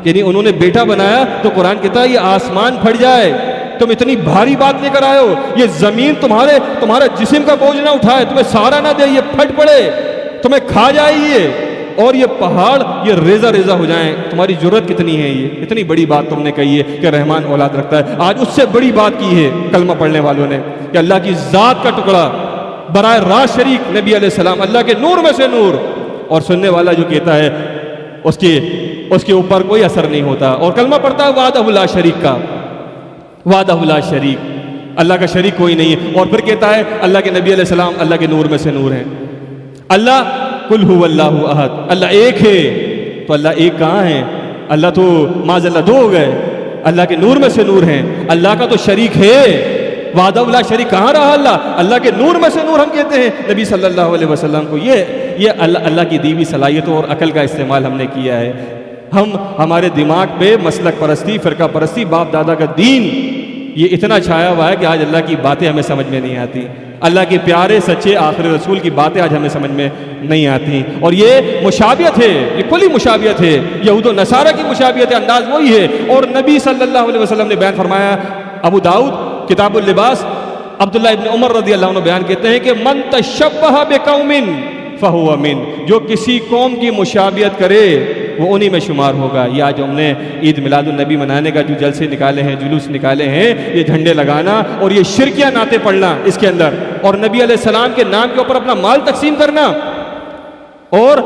یعنی انہوں نے بیٹا بنایا تو قرآن کہتا ہے یہ آسمان پھٹ جائے. تم اتنی بھاری بات لے کر آئے ہو، یہ زمین تمہارا جسم کا بوجھ نہ اٹھائے، تمہیں سہارا نہ دے، یہ پھٹ پڑے، تمہیں کھا جائے یہ، اور یہ پہاڑ یہ ریزہ ریزہ ہو جائیں. تمہاری جرت کتنی ہے؟ یہ اتنی بڑی بات تم نے کہی ہے کہ رحمان اولاد رکھتا ہے. آج اس سے بڑی بات کی ہے کلمہ پڑھنے والوں نے کہ اللہ کی ذات کا ٹکڑا براہ راست شریک نبی علیہ السلام، اللہ کے نور میں سے نور. اور سننے والا جو کہتا ہے اس کے اوپر کوئی اثر نہیں ہوتا، اور کلمہ پڑھتا ہے وحدہ لا شریک کا، وحدہ لا شریک، اللہ کا شریک کوئی نہیں ہے. اور پھر کہتا ہے اللہ کے نبی علیہ السلام اللہ کے نور میں سے نور ہیں. اللہ قل هو اللہ احد، اللہ ایک ہے. تو اللہ ایک کہاں ہے؟ اللہ تو معاذ اللہ دو ہو گئے. اللہ کے نور میں سے نور ہیں، اللہ کا تو شریک ہے، وحدہ لا شریک کہاں رہا اللہ کے نور میں سے نور ہم کہتے ہیں نبی صلی اللہ علیہ وسلم کو. یہ اللہ کی دیوی صلاحیتوں اور عقل کا استعمال ہم نے کیا ہے. ہمارے دماغ پہ مسلک پرستی، فرقہ پرستی، باپ دادا کا دین یہ اتنا چھایا ہوا ہے کہ آج اللہ کی باتیں ہمیں سمجھ میں نہیں آتی. اللہ کے پیارے سچے آخری رسول کی باتیں آج ہمیں سمجھ میں نہیں آتی. اور یہ مشابہت ہے، یہ کھلی مشابہت ہے، یہود و نصارہ کی مشابہت ہے، انداز وہی ہے. اور نبی صلی اللہ علیہ وسلم نے بیان فرمایا، ابو داؤد کتاب اللباس، عبداللہ ابن عمر رضی اللہ عنہ بیان کہتے ہیں کہ من تشبہ بقوم فہو من، جو کسی قوم کی مشابہت کرے وہ انہی میں شمار ہوگا. یہ آج ہم نے عید میلاد النبی منانے کا جو جلسے نکالے ہیں، جلوس نکالے ہیں، یہ جھنڈے لگانا اور یہ شرکیہ نعتیں پڑھنا اس کے اندر، اور نبی علیہ السلام کے نام کے اوپر اپنا مال تقسیم کرنا اور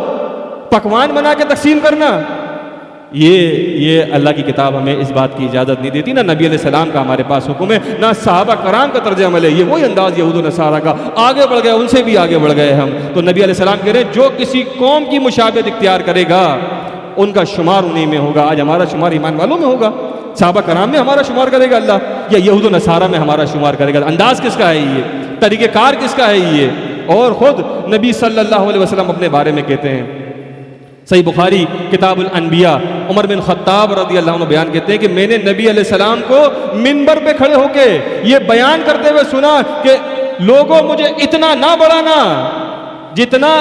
پکوان بنا کے تقسیم کرنا، یہ اللہ کی کتاب ہمیں اس بات کی اجازت نہیں دیتی. نہ نبی علیہ السلام کا ہمارے پاس حکم ہے، نہ صحابہ کرام کا طرز عمل ہے. یہ وہی انداز یہود و نصارہ کا، آگے بڑھ گئے، ان سے بھی آگے بڑھ گئے ہم. تو نبی علیہ السلام کہہ رہے ہیں جو کسی قوم کی مشابہت اختیار کرے گا ان کا شمار انہیں میں ہوگا. آج ہمارا شمار ایمان والوں میں ہوگا، صحابہ کرام میں ہمارا شمار کرے گا اللہ، یا یہود و نصارہ میں ہمارا شمار کرے گا؟ انداز کس کا ہے یہ؟ طریقہ کار کس کا ہے یہ؟ اور خود نبی صلی اللہ علیہ وسلم اپنے بارے میں کہتے ہیں، صحیح بخاری کتاب الانبیاء، عمر بن خطاب رضی اللہ عنہ بیان کہتے ہیں کہ میں نے نبی علیہ السلام کو منبر پہ کھڑے ہو کے یہ بیان کرتے ہوئے سنا کہ لوگوں مجھے اتنا نہ بڑھانا جتنا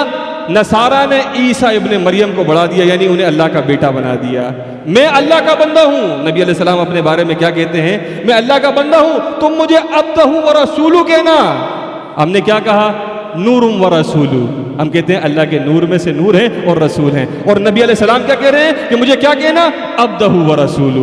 نصارہ نے عیسیٰ ابن مریم کو بڑھا دیا، یعنی انہیں اللہ کا بیٹا بنا دیا. میں اللہ کا بندہ ہوں. نبی علیہ السلام اپنے بارے میں کیا کہتے ہیں؟ میں اللہ کا بندہ ہوں، تم مجھے عبدہ و رسولہ کہنا. ہم نے کیا کہا؟ نور و رسول. ہم کہتے ہیں اللہ کے نور میں سے نور ہیں اور رسول ہیں. اور نبی علیہ السلام کیا کہہ رہے ہیں کہ مجھے کیا کہنا؟ عبدہ و رسول،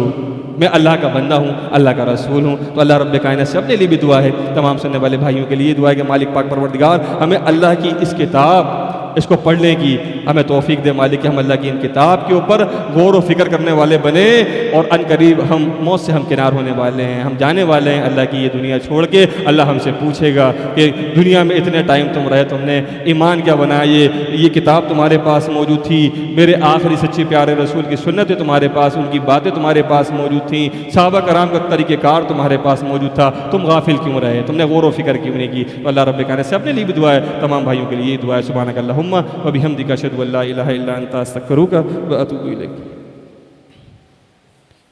میں اللہ کا بندہ ہوں، اللہ کا رسول ہوں. تو اللہ رب کائنات سے اپنے لیے بھی دعا ہے، تمام سننے والے بھائیوں کے لیے دعا ہے کہ مالک پاک پروردگار ہمیں اللہ کی اس کتاب اس کو پڑھنے کی ہمیں توفیق دے مالک، کہ ہم اللہ کی ان کتاب کے اوپر غور و فکر کرنے والے بنے، اور ان قریب ہم موت سے ہم کنار ہونے والے ہیں، ہم جانے والے ہیں اللہ کی یہ دنیا چھوڑ کے. اللہ ہم سے پوچھے گا کہ دنیا میں اتنے ٹائم تم رہے، تم نے ایمان کیا بنایا؟ یہ کتاب تمہارے پاس موجود تھی، میرے آخری سچے پیارے رسول کی سنتیں تمہارے پاس، ان کی باتیں تمہارے پاس موجود تھیں، صحابہ کرام کا طریقہ کار تمہارے پاس موجود تھا، تم غافل کیوں رہے؟ تم نے غور و فکر کیوں نہیں کی؟ تو اللہ رب کائنات سے اپنے لیے بھی دعا ہے، تمام بھائیوں کے لیے دعا ہے. سبحانک اللہم و بحمدک اشہد ان لا الہ الا انت استغفرک و اتوب الیک.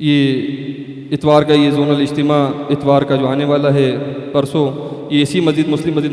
یہ اتوار کا یہ زونل اجتماع اتوار کا جو آنے والا ہے پرسوں، یہ اسی مسجد مسلم مسجد